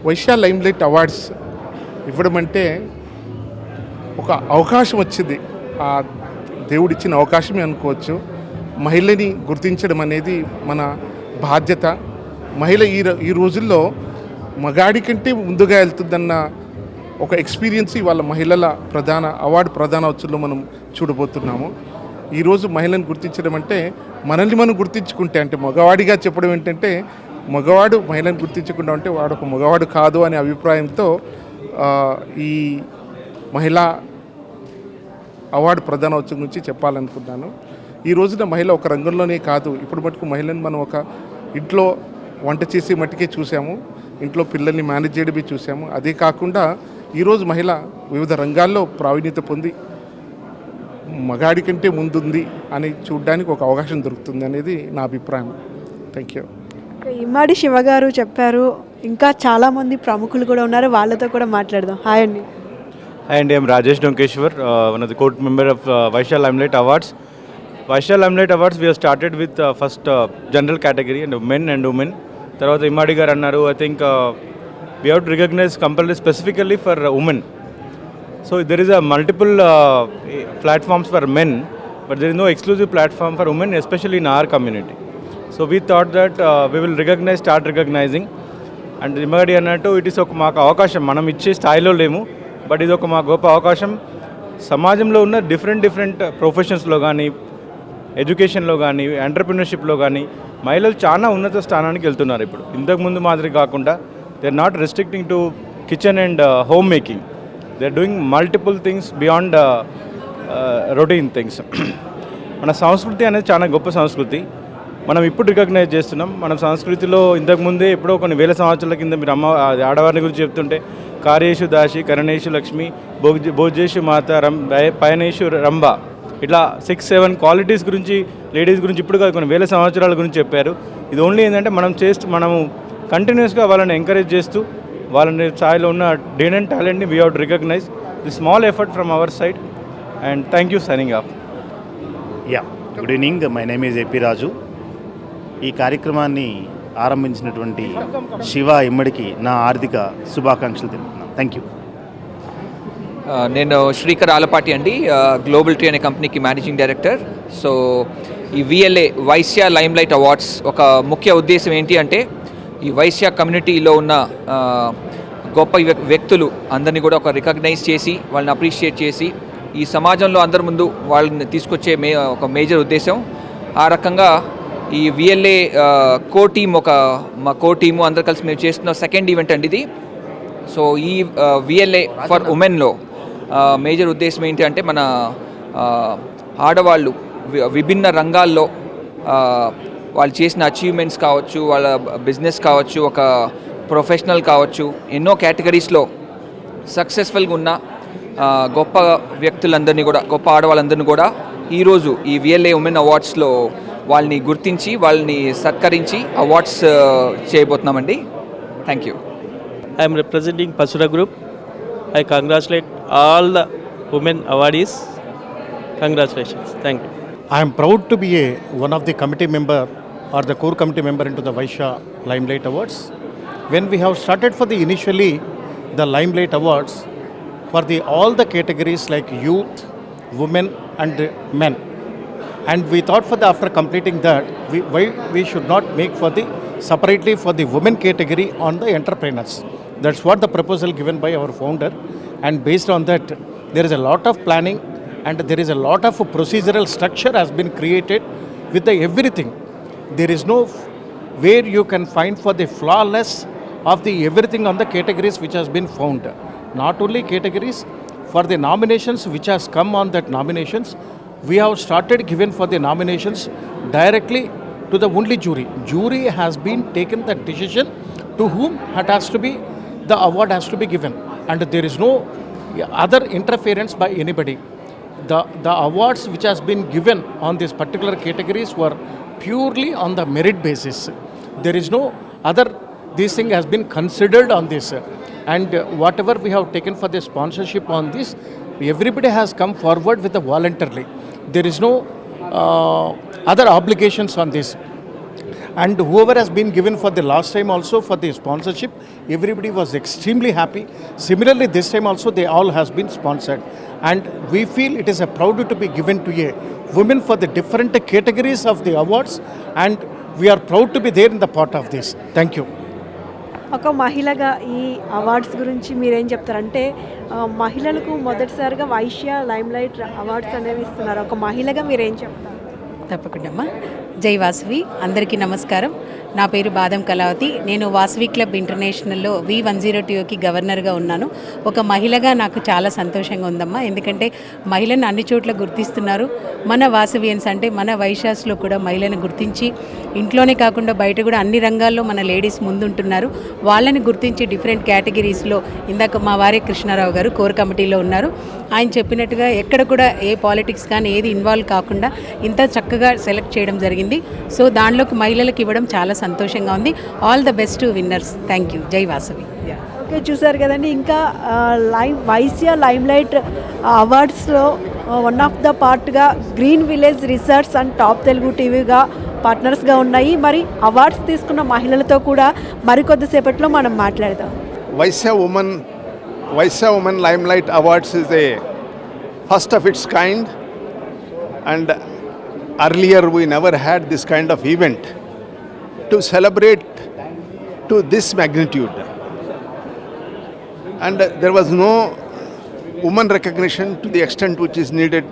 వైశ్య లైమ్ లైట్ అవార్డ్స్ ఇవ్వడం అంటే ఒక అవకాశం వచ్చింది, ఆ దేవుడిచ్చిన అవకాశమే అనుకోవచ్చు. మహిళని గుర్తించడం అనేది మన బాధ్యత. మహిళ ఈ రోజుల్లో మగాడి కంటే ముందుగా వెళ్తుందన్న ఒక ఎక్స్పీరియన్స్ ఇవాళ మహిళల అవార్డు ప్రధానోత్సవంలో మనం చూడబోతున్నాము. ఈరోజు మహిళను గుర్తించడం అంటే మనల్ని మనం గుర్తించుకుంటే, అంటే మగవాడిగా చెప్పడం ఏంటంటే మగవాడు మహిళను గుర్తించకుండా ఉంటే వాడు ఒక మగవాడు కాదు అనే అభిప్రాయంతో ఈ మహిళా అవార్డు ప్రధానోత్సవం గురించి చెప్పాలనుకున్నాను. ఈ రోజున మహిళ ఒక రంగంలోనే కాదు, ఇప్పుడు మటుకు మహిళను మనం ఒక ఇంట్లో వంట చేసే మట్టుకే చూసాము, ఇంట్లో పిల్లల్ని మేనేజ్ చేయడమే చూసాము. అదే కాకుండా ఈరోజు మహిళ వివిధ రంగాల్లో ప్రావీణ్యత పొంది మగాడి కంటే ముందుంది అని చూడడానికి ఒక అవకాశం దొరుకుతుంది అనేది నా అభిప్రాయం. Thank you. ఇమ్మాడి శివగారు చెప్పారు, ఇంకా చాలామంది ప్రముఖులు కూడా ఉన్నారు, వాళ్ళతో కూడా మాట్లాడదాం. హాయ్ అండి. హాయ్ అండి, I'm Rajesh Donkeshwar, one of the core member of Vaishya limelight awards. Vaishya limelight awards we started with first general category and men and women. తర్వాత ఇమ్మాడి గారు అన్నారు, I think we have to recognise compulsory specifically for women. So there is a multiple platforms for men, but there is no exclusive platform for women, especially in our community. So we thought that we will start recognizing, and ఇమ్మడి అన్నట్టు it is ఒక మాకు అవకాశం, మనం ఇచ్చే స్థాయిలో లేము, but ఇది ఒక మా గొప్ప అవకాశం. సమాజంలో ఉన్న డిఫరెంట్ ప్రొఫెషన్స్లో కానీ, ఎడ్యుకేషన్లో కానీ, ఎంటర్ప్రినర్షిప్లో కానీ మహిళలు చాలా ఉన్నత స్థానానికి వెళ్తున్నారు. ఇప్పుడు ఇంతకుముందు మాదిరి కాకుండా they are not restricting to kitchen and home making, they are doing multiple things beyond routine things. మన సంస్కృతి అనేది చాలా గొప్ప సంస్కృతి, మనం ఇప్పుడు రికగ్నైజ్ చేస్తున్నాం. మన సంస్కృతిలో ఇంతకుముందే ఎప్పుడో కొన్ని వేల సంవత్సరాల కింద మీరు ఆడవారిని గురించి చెప్తుంటే కార్యేషు దాసి, కరణేషు లక్ష్మి, భోజేషు మాత, పయనేషు రంభ, ఇట్లా 6-7 క్వాలిటీస్ గురించి, లేడీస్ గురించి ఇప్పుడు కాదు కొన్ని వేల సంవత్సరాల గురించి చెప్పారు. ఇది ఓన్లీ ఏంటంటే మనము కంటిన్యూస్గా వాళ్ళని ఎంకరేజ్ చేస్తూ వాళ్ళని స్థాయిలో ఉన్న డిఫరెంట్ టాలెంట్ని we have to recognise the small effort from our side. And thank you, signing off. Yeah, good evening, my name is AP Raju. ఈ కార్యక్రమాన్ని ఆరంభించినటువంటి శివ ఇమ్మడికి నా ఆర్థిక శుభాకాంక్షలు తెలుపుతున్నాను. Thank you. నేను శ్రీకర్ ఆలపాటి అండి, గ్లోబల్ ట్రీ అనే కంపెనీకి మేనేజింగ్ డైరెక్టర్. సో ఈ విఎల్ఏ వైశ్య లైమ్లైట్ అవార్డ్స్ ఒక ముఖ్య ఉద్దేశం ఏంటి అంటే ఈ వైశ్య కమ్యూనిటీలో ఉన్న గొప్ప వ్యక్తులు అందరినీ కూడా ఒక రికగ్నైజ్ చేసి వాళ్ళని అప్రిషియేట్ చేసి ఈ సమాజంలో అందరి ముందు వాళ్ళని తీసుకొచ్చే ఒక మేజర్ ఉద్దేశం. ఆ రకంగా ఈ విఎల్ఏ మా కో టీము అందరు కలిసి మేము చేస్తున్న సెకండ్ ఈవెంట్ అండి ఇది. సో ఈ విఎల్ఏ ఫర్ ఉమెన్లో మేజర్ ఉద్దేశం ఏంటి అంటే మన ఆడవాళ్ళు విభిన్న రంగాల్లో వాళ్ళు చేసిన అచీవ్మెంట్స్ కావచ్చు, వాళ్ళ బిజినెస్ కావచ్చు, ఒక ప్రొఫెషనల్ కావచ్చు, ఎన్నో కేటగిరీస్లో సక్సెస్ఫుల్గా ఉన్న గొప్ప వ్యక్తులందరినీ కూడా, గొప్ప ఆడవాళ్ళందరినీ కూడా ఈరోజు ఈ విఎల్ఏ ఉమెన్ అవార్డ్స్లో వాళ్ళని గుర్తించి వాళ్ళని సత్కరించి అవార్డ్స్ చేయబోతున్నామండి. Thank you. I am representing Pasura Group. I congratulate all the women awardees. Congratulations. Thank you. I am proud to be one of the committee member or the core committee member into the Vaishya Limelight Awards. When we have started for the initially the Limelight Awards for all the categories like youth, women and men. And we thought after completing that, we should not make separately for the women category on the entrepreneurs. That's what the proposal given by our founder. And based on that, there is a lot of planning and there is a lot of procedural structure has been created with everything. There is no where you can find for the flawless of the everything on the categories which has been found. Not only categories, for the nominations which has come on that nominations, we have started given for the nominations directly to the only jury. Jury has been taken the decision to whom it has to be, the award has to be given. And there is no other interference by anybody. The awards which has been given on these particular categories were purely on the merit basis. There is no other, this thing has been considered on this. And whatever we have taken for the sponsorship on this, everybody has come forward with the voluntarily. There is no other obligations on this. And whoever has been given for the last time also for the sponsorship, everybody was extremely happy. Similarly, this time also they all has been sponsored. And we feel it is a proud to be given to a women for the different categories of the awards. And we are proud to be there in the part of this. Thank you. ఒక మహిళగా ఈ awards గురించి మీరేం చెప్తారంటే మహిళలకు మొదటిసారిగా Vysya limelight awards అనేవి ఇస్తున్నారు. ఒక మహిళగా మీరేం చెప్తారు? తప్పకుండా అమ్మా. జై వాసవి, అందరికీ నమస్కారం. నా పేరు బాదం కళావతి. నేను వాసవి క్లబ్ ఇంటర్నేషనల్లో V102కి గవర్నర్గా ఉన్నాను. ఒక మహిళగా నాకు చాలా సంతోషంగా ఉందమ్మా. ఎందుకంటే మహిళను అన్ని చోట్ల గుర్తిస్తున్నారు. మన వాసవియన్స్ అంటే మన వైశ్యాస్లో కూడా మహిళను గుర్తించి ఇంట్లోనే కాకుండా బయట కూడా అన్ని రంగాల్లో మన లేడీస్ ముందుంటున్నారు. వాళ్ళని గుర్తించి డిఫరెంట్ కేటగిరీస్లో ఇందాక మా వారే కృష్ణారావు గారు కోర్ కమిటీలో ఉన్నారు. ఆయన చెప్పినట్టుగా ఎక్కడ కూడా ఏ పాలిటిక్స్ కానీ ఏది ఇన్వాల్వ్ కాకుండా ఇంత చక్కగా సెలెక్ట్ చేయడం జరిగింది. సో దానిలోకి మహిళలకు ఇవ్వడం చాలా సంతోషంగా ఉంది. All the best winners. Thank you. జై వాసవి. ఓకే, చూసారు కదండి. ఇంకా వైశ్య లైమ్లైట్ అవార్డ్స్లో వన్ ఆఫ్ ద పార్ట్గా Green Village Resorts and Top Telugu టీవీగా పార్ట్నర్స్గా ఉన్నాయి. మరి అవార్డ్స్ తీసుకున్న మహిళలతో కూడా మరికొద్దిసేపట్లో మనం మాట్లాడదాం. Vaishya Women Limelight Awards is a first of its kind, and earlier we never had this kind of event to celebrate to this magnitude. And there was no woman recognition to the extent which is needed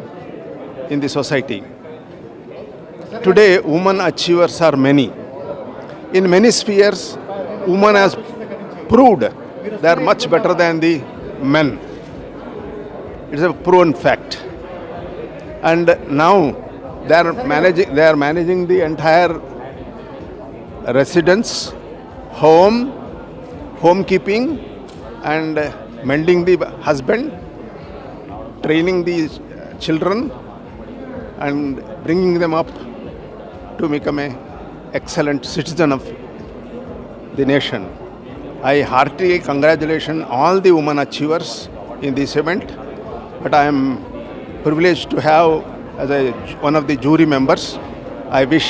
in the society. Today, women achievers are many. In many spheres, women has proved they are much better than the men. It's a proven fact. And now they are managing the entire residence, homekeeping, and mending the husband, training the children, and bringing them up to become an excellent citizen of the nation. I heartily congratulate all the women achievers in this event, but I am privileged to have as one of the jury members. I wish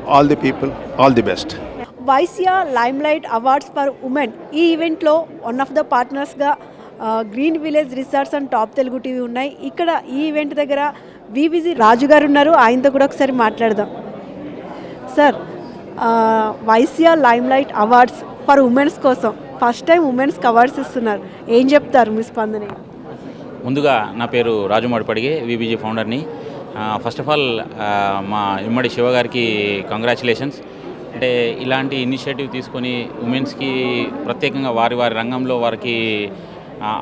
all the people all the best. Vaishya limelight awards for women ఈ ఈవెంట్లో one of the పార్ట్నర్స్గా Green Village Resorts and Top Telugu TV ఉన్నాయి. ఇక్కడ ఈ event దగ్గర వివిజి రాజు గారు ఉన్నారు, ఆయనతో కూడా ఒకసారి మాట్లాడదాం. Sir, Vaishya limelight awards for womens కోసం ఫస్ట్ టైం ఉమెన్స్కి అవార్డ్స్ ఇస్తున్నారు, ఏం చెప్తారు మీ స్పందన? ముందుగా నా పేరు రాజు మడిపడిగే, విబీజీ ఫౌండర్ని. ఫస్ట్ ఆఫ్ ఆల్ మా ఇమ్మడి శివ గారికి కంగ్రాచులేషన్స్. అంటే ఇలాంటి ఇనిషియేటివ్ తీసుకొని ఉమెన్స్కి ప్రత్యేకంగా వారి రంగంలో వారికి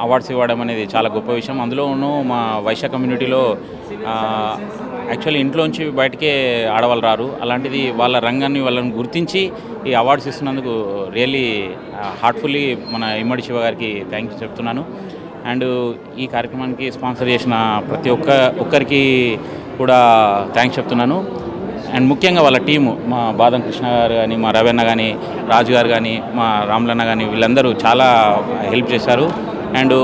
అవార్డ్స్ ఇవ్వడం అనేది చాలా గొప్ప విషయం. అందులోనూ మా వైశ్య కమ్యూనిటీలో యాక్చువల్లీ ఇంట్లోంచి బయటకే ఆడవాళ్ళు రారు. అలాంటిది వాళ్ళ రంగాన్ని వాళ్ళని గుర్తించి ఈ అవార్డ్స్ ఇస్తున్నందుకు రియల్లీ హార్ట్ఫుల్లీ మన ఇమ్మడి శివ గారికి థ్యాంక్స్ చెప్తున్నాను. అండ్ ఈ కార్యక్రమానికి స్పాన్సర్ చేసిన ప్రతి ఒక్కరికి కూడా థ్యాంక్స్ చెప్తున్నాను. అండ్ ముఖ్యంగా వాళ్ళ టీము, మా బాదం కృష్ణ గారు కానీ, మా రవన్న కానీ, రాజు గారు కానీ, మా రాములన్న కానీ, వీళ్ళందరూ చాలా హెల్ప్ చేశారు. అండ్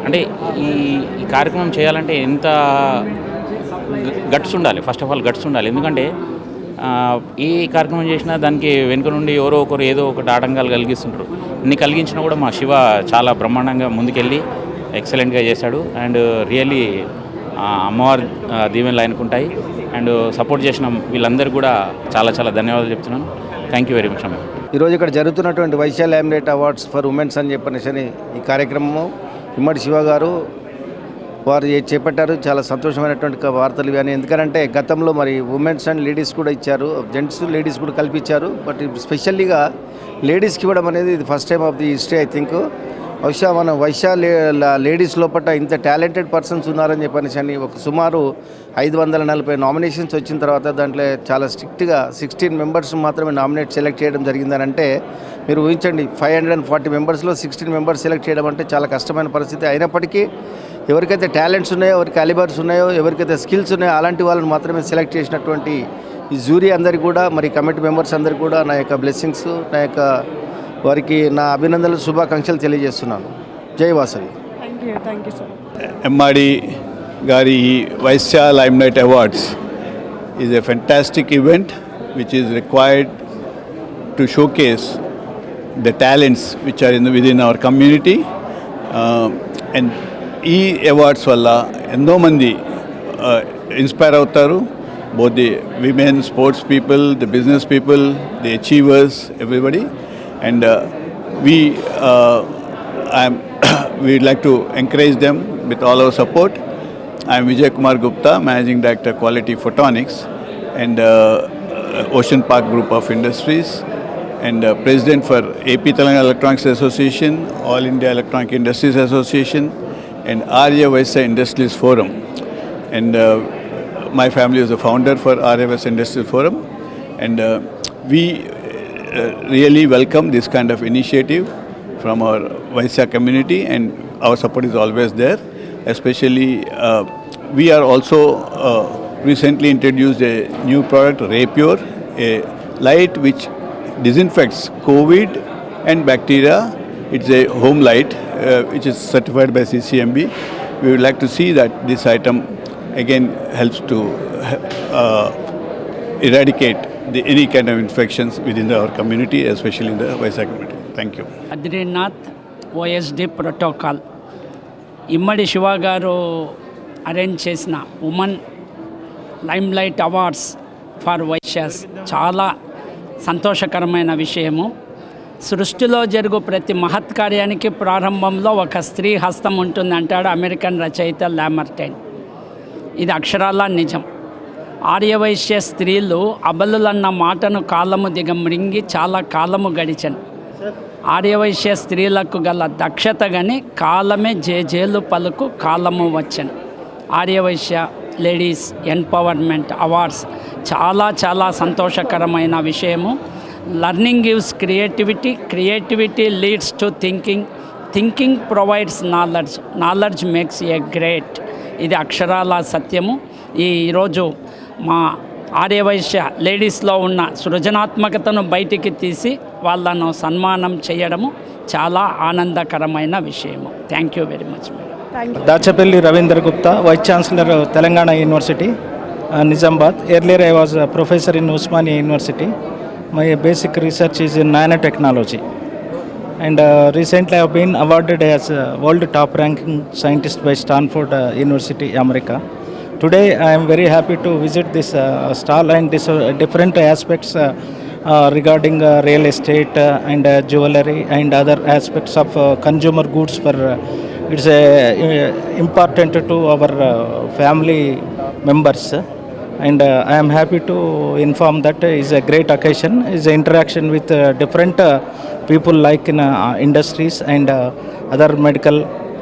అంటే ఈ కార్యక్రమం చేయాలంటే ఎంత గట్స్ ఉండాలి, ఫస్ట్ ఆఫ్ ఆల్ గట్స్ ఉండాలి. ఎందుకంటే ఏ కార్యక్రమం చేసినా దానికి వెనుక నుండి ఎవరో ఒకరు ఏదో ఒకటి ఆటంకాలు కలిగిస్తుంటారు. ఇన్ని కలిగించినా కూడా మా శివ చాలా బ్రహ్మాండంగా ముందుకెళ్ళి ఎక్సలెంట్గా చేశాడు. అండ్ రియల్లీ అమ్మవారి దీవెనలు ఆయనకుంటాయి. అండ్ సపోర్ట్ చేసిన వీళ్ళందరూ కూడా చాలా చాలా ధన్యవాదాలు చెప్తున్నాను. థ్యాంక్ యూ వెరీ మచ్ అమ్మ. ఈరోజు ఇక్కడ జరుగుతున్నటువంటి Vaishya limelight awards for women's అని చెప్పనేసి ఈ కార్యక్రమము ఇమ్మడి శివ గారు వారు చేపట్టారు. చాలా సంతోషమైనటువంటి వార్తలు ఇవి అని. ఎందుకంటే గతంలో మరి ఉమెన్స్ అండ్ లేడీస్ కూడా ఇచ్చారు, జెంట్స్ లేడీస్ కూడా కల్పించారు. బట్ స్పెషల్లీగా లేడీస్కి ఇవ్వడం అనేది ఇది first time of the history I think. బహుశా మన వైశ్య లేడీస్ లోపల ఇంత టాలెంటెడ్ పర్సన్స్ ఉన్నారని చెప్పనేసి అని ఒక సుమారు 540 నామినేషన్స్ వచ్చిన తర్వాత దాంట్లో చాలా స్ట్రిక్ట్గా 16 మెంబర్స్ మాత్రమే సెలెక్ట్ చేయడం జరిగిందనంటే మీరు ఊహించండి. 540 మెంబర్స్లో 16 మెంబర్స్ సెలెక్ట్ చేయడం అంటే చాలా కష్టమైన పరిస్థితి. అయినప్పటికీ ఎవరికైతే టాలెంట్స్ ఉన్నాయో, ఎవరికి క్యాలిబర్స్ ఉన్నాయో, ఎవరికైతే స్కిల్స్ ఉన్నాయో అలాంటి వాళ్ళని మాత్రమే సెలెక్ట్ చేసినటువంటి ఈ జ్యూరీ అందరికీ కూడా, మరి కమిటీ మెంబర్స్ అందరికీ కూడా నా యొక్క బ్లెస్సింగ్స్, నా యొక్క వారికి నా అభినందనలు, శుభాకాంక్షలు తెలియజేస్తున్నాను. జై Vasavi. Thank you sir. Immadi గారి Vaishya limelight awards is a fantastic event which is required to showcase the talents which are within our community. And ఈ అవార్డ్స్ వల్ల ఎంతో మంది ఇన్స్పైర్ అవుతారు. both the women, sports people, the business people, the achievers, everybody. And we'd like to encourage them with all our support. I'm Vijay Kumar Gupta, Managing Director, Quality Photonics, and Ocean Park Group of Industries, and President for AP Telangana Electronics Association, All India Electronic Industries Association, and Arya Vaisya Industries Forum. And my family is a founder for Arya Vaisya Industries Forum, and we really welcome this kind of initiative from our Vaisya community, and our support is always there. Especially, we are also recently introduced a new product, Raypure, a light which disinfects COVID and bacteria. It's a home light which is certified by CCMB. We would like to see that this item again helps to eradicate any kind of infections within our community, especially in the Vaisya community. Thank you. Adrinath, OSD Protocol. ఇమ్మడి శివ గారు arrange చేసిన women limelight awards for Vaishyas చాలా సంతోషకరమైన విషయము. సృష్టిలో జరుగు ప్రతి మహత్కార్యానికి ప్రారంభంలో ఒక స్త్రీ హస్తం ఉంటుంది అంటాడు అమెరికన్ రచయిత లామర్టైన్. ఇది అక్షరాల నిజం. ఆర్యవైశ్య స్త్రీలు అబలులన్న మాటను కాలము దిగమృంగి చాలా కాలము గడిచను. ఆర్యవైశ్య స్త్రీలకు గల దక్షత గని కాలమే జేజేలు పలుకు కాలము వచ్చను. ఆర్యవైశ్య లేడీస్ ఎంపవర్మెంట్ అవార్డ్స్ చాలా చాలా సంతోషకరమైన విషయము. Learning gives creativity, creativity leads to thinking, thinking provides knowledge, knowledge makes a great. ఇది అక్షరాల సత్యము. ఈరోజు మా ఆర్యవైశ్య లేడీస్లో ఉన్న సృజనాత్మకతను బయటికి తీసి వాళ్ళను సన్మానం చేయడము చాలా ఆనందకరమైన విషయము. Thank you very much madam. Thank you. Dachapelli Ravindra Gupta, Vice Chancellor Telangana University, Nizamabad. Earlier I was a professor in Osmania University. My basic research is in nanotechnology. And recently I have been awarded as a world top ranking scientist by Stanford University, America. Today I am very happy to visit this stall and this different aspects regarding real estate and jewelry and other aspects of consumer goods for it's important to our family members. And I am happy to inform that is a great occasion, is interaction with different people like in industries and other medical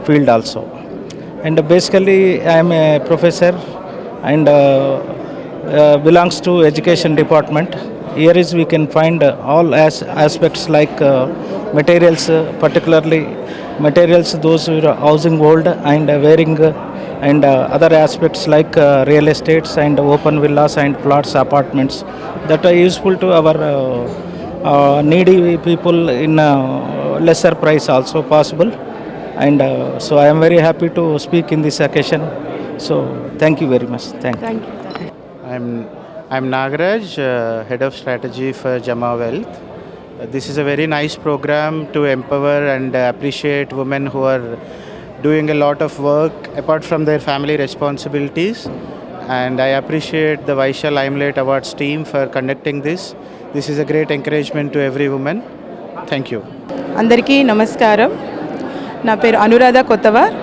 field also. And basically I am a professor and belongs to education department. Here is we can find all aspects like materials, particularly materials those who are housing world and wearing and other aspects like real estates and open villas and plots, apartments that are useful to our needy people in lesser price also possible. And so I am very happy to speak in this occasion. So thank you very much. Thank you. I'm Nagaraj, Head of Strategy for Jama Wealth. This is a very nice program to empower and appreciate women who are doing a lot of work apart from their family responsibilities. And I appreciate the Vaishya Limelight Awards team for conducting this. This is a great encouragement to every woman. Thank you. అందరికీ నమస్కారం. నా పేరు అనురాధ కొత్తవార్.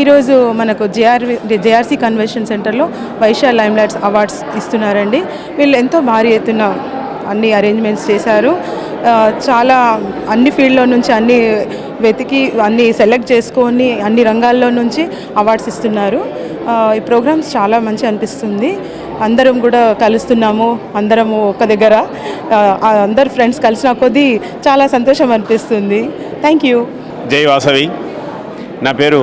ఈరోజు మనకు JRC convention సెంటర్లో Vysya లైమ్లైట్స్ awards ఇస్తున్నారండి. వీళ్ళు ఎంతో భారీ ఎత్తున అన్ని అరేంజ్మెంట్స్ చేశారు. చాలా అన్ని ఫీల్డ్లో నుంచి అన్ని వెతికి అన్ని సెలెక్ట్ చేసుకొని అన్ని రంగాల్లో నుంచి అవార్డ్స్ ఇస్తున్నారు. ఈ ప్రోగ్రామ్స్ చాలా మంచి అనిపిస్తుంది. అందరం కూడా కలుస్తున్నాము, అందరము ఒక దగ్గర అందరు ఫ్రెండ్స్ కలిసిన కొద్దీ చాలా సంతోషం అనిపిస్తుంది. Thank you. జై వాసవి. నా పేరు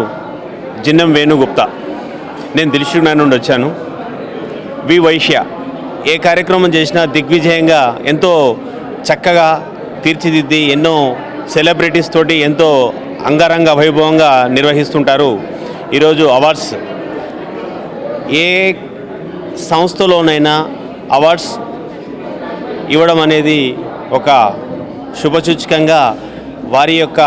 జిన్నం వేణుగుప్తా. నేను దిల్షుక్ నగర్ నుండి వచ్చాను. వి వైశ్య ఏ కార్యక్రమం చేసినా దిగ్విజయంగా ఎంతో చక్కగా తీర్చిదిద్ది ఎన్నో సెలబ్రిటీస్ తోటి ఎంతో అంగరంగ వైభవంగా నిర్వహిస్తుంటారు. ఈరోజు అవార్డ్స్ ఏ సంస్థలోనైనా అవార్డ్స్ ఇవ్వడం అనేది ఒక శుభసూచకంగా వారి యొక్క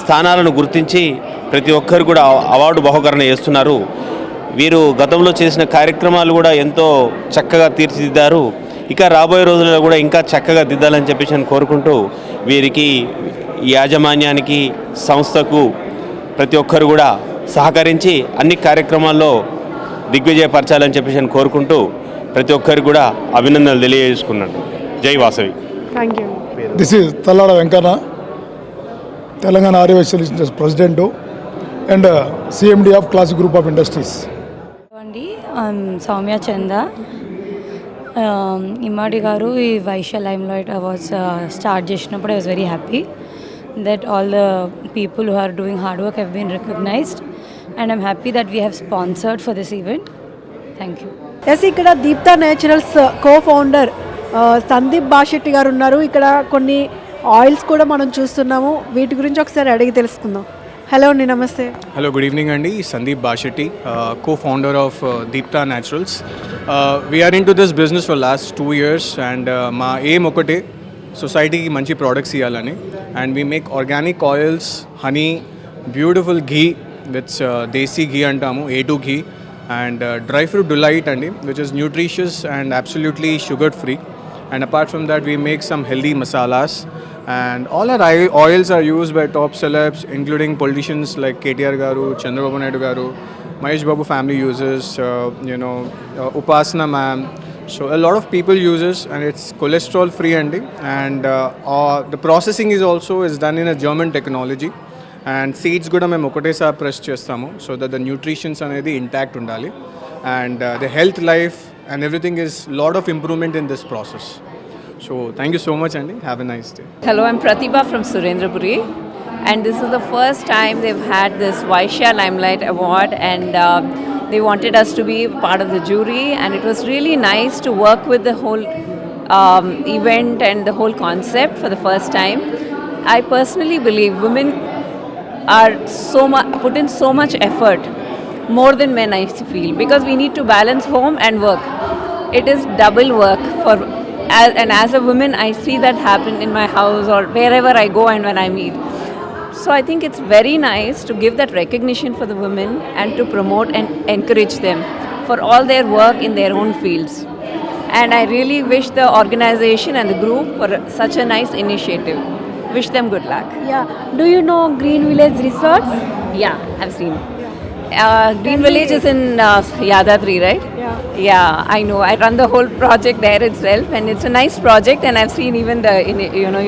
స్థానాలను గుర్తించి ప్రతి ఒక్కరు కూడా అవార్డు బహుకరణ చేస్తున్నారు. వీరు గతంలో చేసిన కార్యక్రమాలు కూడా ఎంతో చక్కగా తీర్చిదిద్దారు. ఇక రాబోయే రోజుల్లో కూడా ఇంకా చక్కగా దిద్దాలని చెప్పేసి నేను కోరుకుంటూ వీరికి యాజమాన్యానికి సంస్థకు ప్రతి ఒక్కరు కూడా సహకరించి అన్ని కార్యక్రమాల్లో దిగ్విజయపరచాలని చెప్పేసి నేను కోరుకుంటూ ప్రతి ఒక్కరికి కూడా అభినందనలు తెలియజేసుకున్నాను. జై Vasavi. Thank you. This is Tallada Venkanna, Telangana Aryavaishya president and CMD of Classic Group of Industries. అండి సౌమ్య చంద. ఇమ్మాడి గారు ఈ వైశ్య లైమ్లైట్ అవార్డ్స్ స్టార్ట్ చేసినప్పుడు I was very happy that all the people who are doing hard work have been recognised and I'm happy that we have sponsored for this event. Thank you. Yes, ఇక్కడ Deepta Naturals co founder Sandeep Bashetty గారు ఉన్నారు. ఇక్కడ కొన్ని oils కూడా మనం చూస్తున్నాము. వీటి గురించి ఒకసారి అడిగి తెలుసుకుందాం. హలో అండి, నమస్తే. హలో, గుడ్ ఈవినింగ్ అండి. Sandeep Bashetti, co-founder of Deepta Naturals. We are into this business for last 2 years and మా ఎయిమ్ ఒకటే, సొసైటీకి మంచి ప్రోడక్ట్స్ ఇవ్వాలని. And we make organic oils, honey, beautiful ghee with desi ghee అంటాము, A2 ghee, and dry fruit delight అండి, which is nutritious and absolutely sugar free. And apart from that, we make some healthy masalas. And all our oils are used by top celebs, including politicians like KTR Garu, Chandrababu Naidu Garu, Mahesh Babu family uses, Upasana ma'am. So a lot of people uses, and it's cholesterol free ending. And the processing is done in a German technology. And seeds kuda mem okatesa press chestamu so that the nutritions anedi intact undali. And the health life and everything is lot of improvement in this process. So thank you so much, Andy. Have a nice day. Hello, I'm Pratibha from Surendrapuri, and this is the first time they've had this Vaishya Limelight Award, and they wanted us to be part of the jury, and it was really nice to work with the whole event and the whole concept for the first time. I personally believe women are put in so much effort, more than men I feel, because we need to balance home and work. It is double work and as a woman I see that happen in my house or wherever I go and when I meet. So I think it's very nice to give that recognition for the women and to promote and encourage them for all their work in their own fields. And I really wish the organization and the group for such a nice initiative. Wish them good luck. Yeah. Do you know Green Village Resorts? Yeah, I've seen. Green Village is in Yadadri, right? Yeah, I know. I run the whole project there itself, and it's a nice project. And I've seen even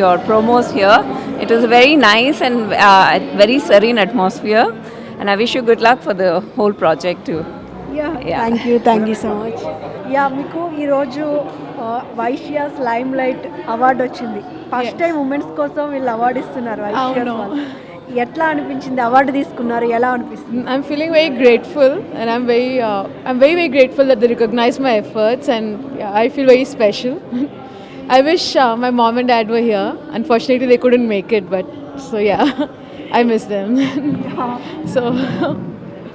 your promos here. It was very nice and very serene atmosphere. And I wish you good luck for the whole project too. Thank you so much. మీకు ఈరోజు Vaishyas lime light award వచ్చింది. First time women's కోసం వీళ్ళు award ఇస్తున్నారు వైశ్యాస్ వాళ్ళు. ఎట్లా అనిపించింది? Award తీసుకున్నారు, ఎలా అనిపిస్తుంది? I'm feeling very grateful, and I'm very grateful that they recognize my efforts, and I feel very special. I wish my mom and dad were here. Unfortunately they couldn't make it, but so yeah, I miss them. So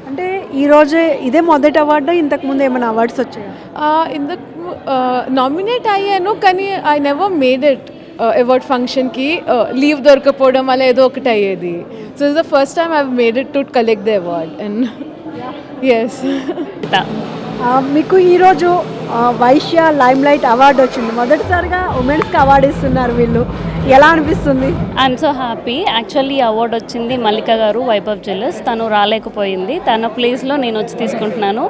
అంటే ఈరోజు ఇదే మొదటి award, ఇంతకు ముందు ఏమైనా awards వచ్చాయా? Nominate అయ్యాను, కానీ I never made it award ఫంక్షన్కి. లీవ్ దొరకపోవడం అలా ఏదో ఒకటి అయ్యేది. So it's the first time I made it to collect the award. And yes, మీకు ఈరోజు వైశ్య లైమ్ లైట్ అవార్డు వచ్చింది. మొదటిసారిగా ఉమెన్స్కి అవార్డు ఇస్తున్నారు వీళ్ళు, ఎలా అనిపిస్తుంది? I'm so happy. Actually award వచ్చింది మల్లిక గారు, వైభవ్ జ్యువెలర్స్. తను రాలేకపోయింది, తన ప్లేస్లో నేను వచ్చి తీసుకుంటున్నాను.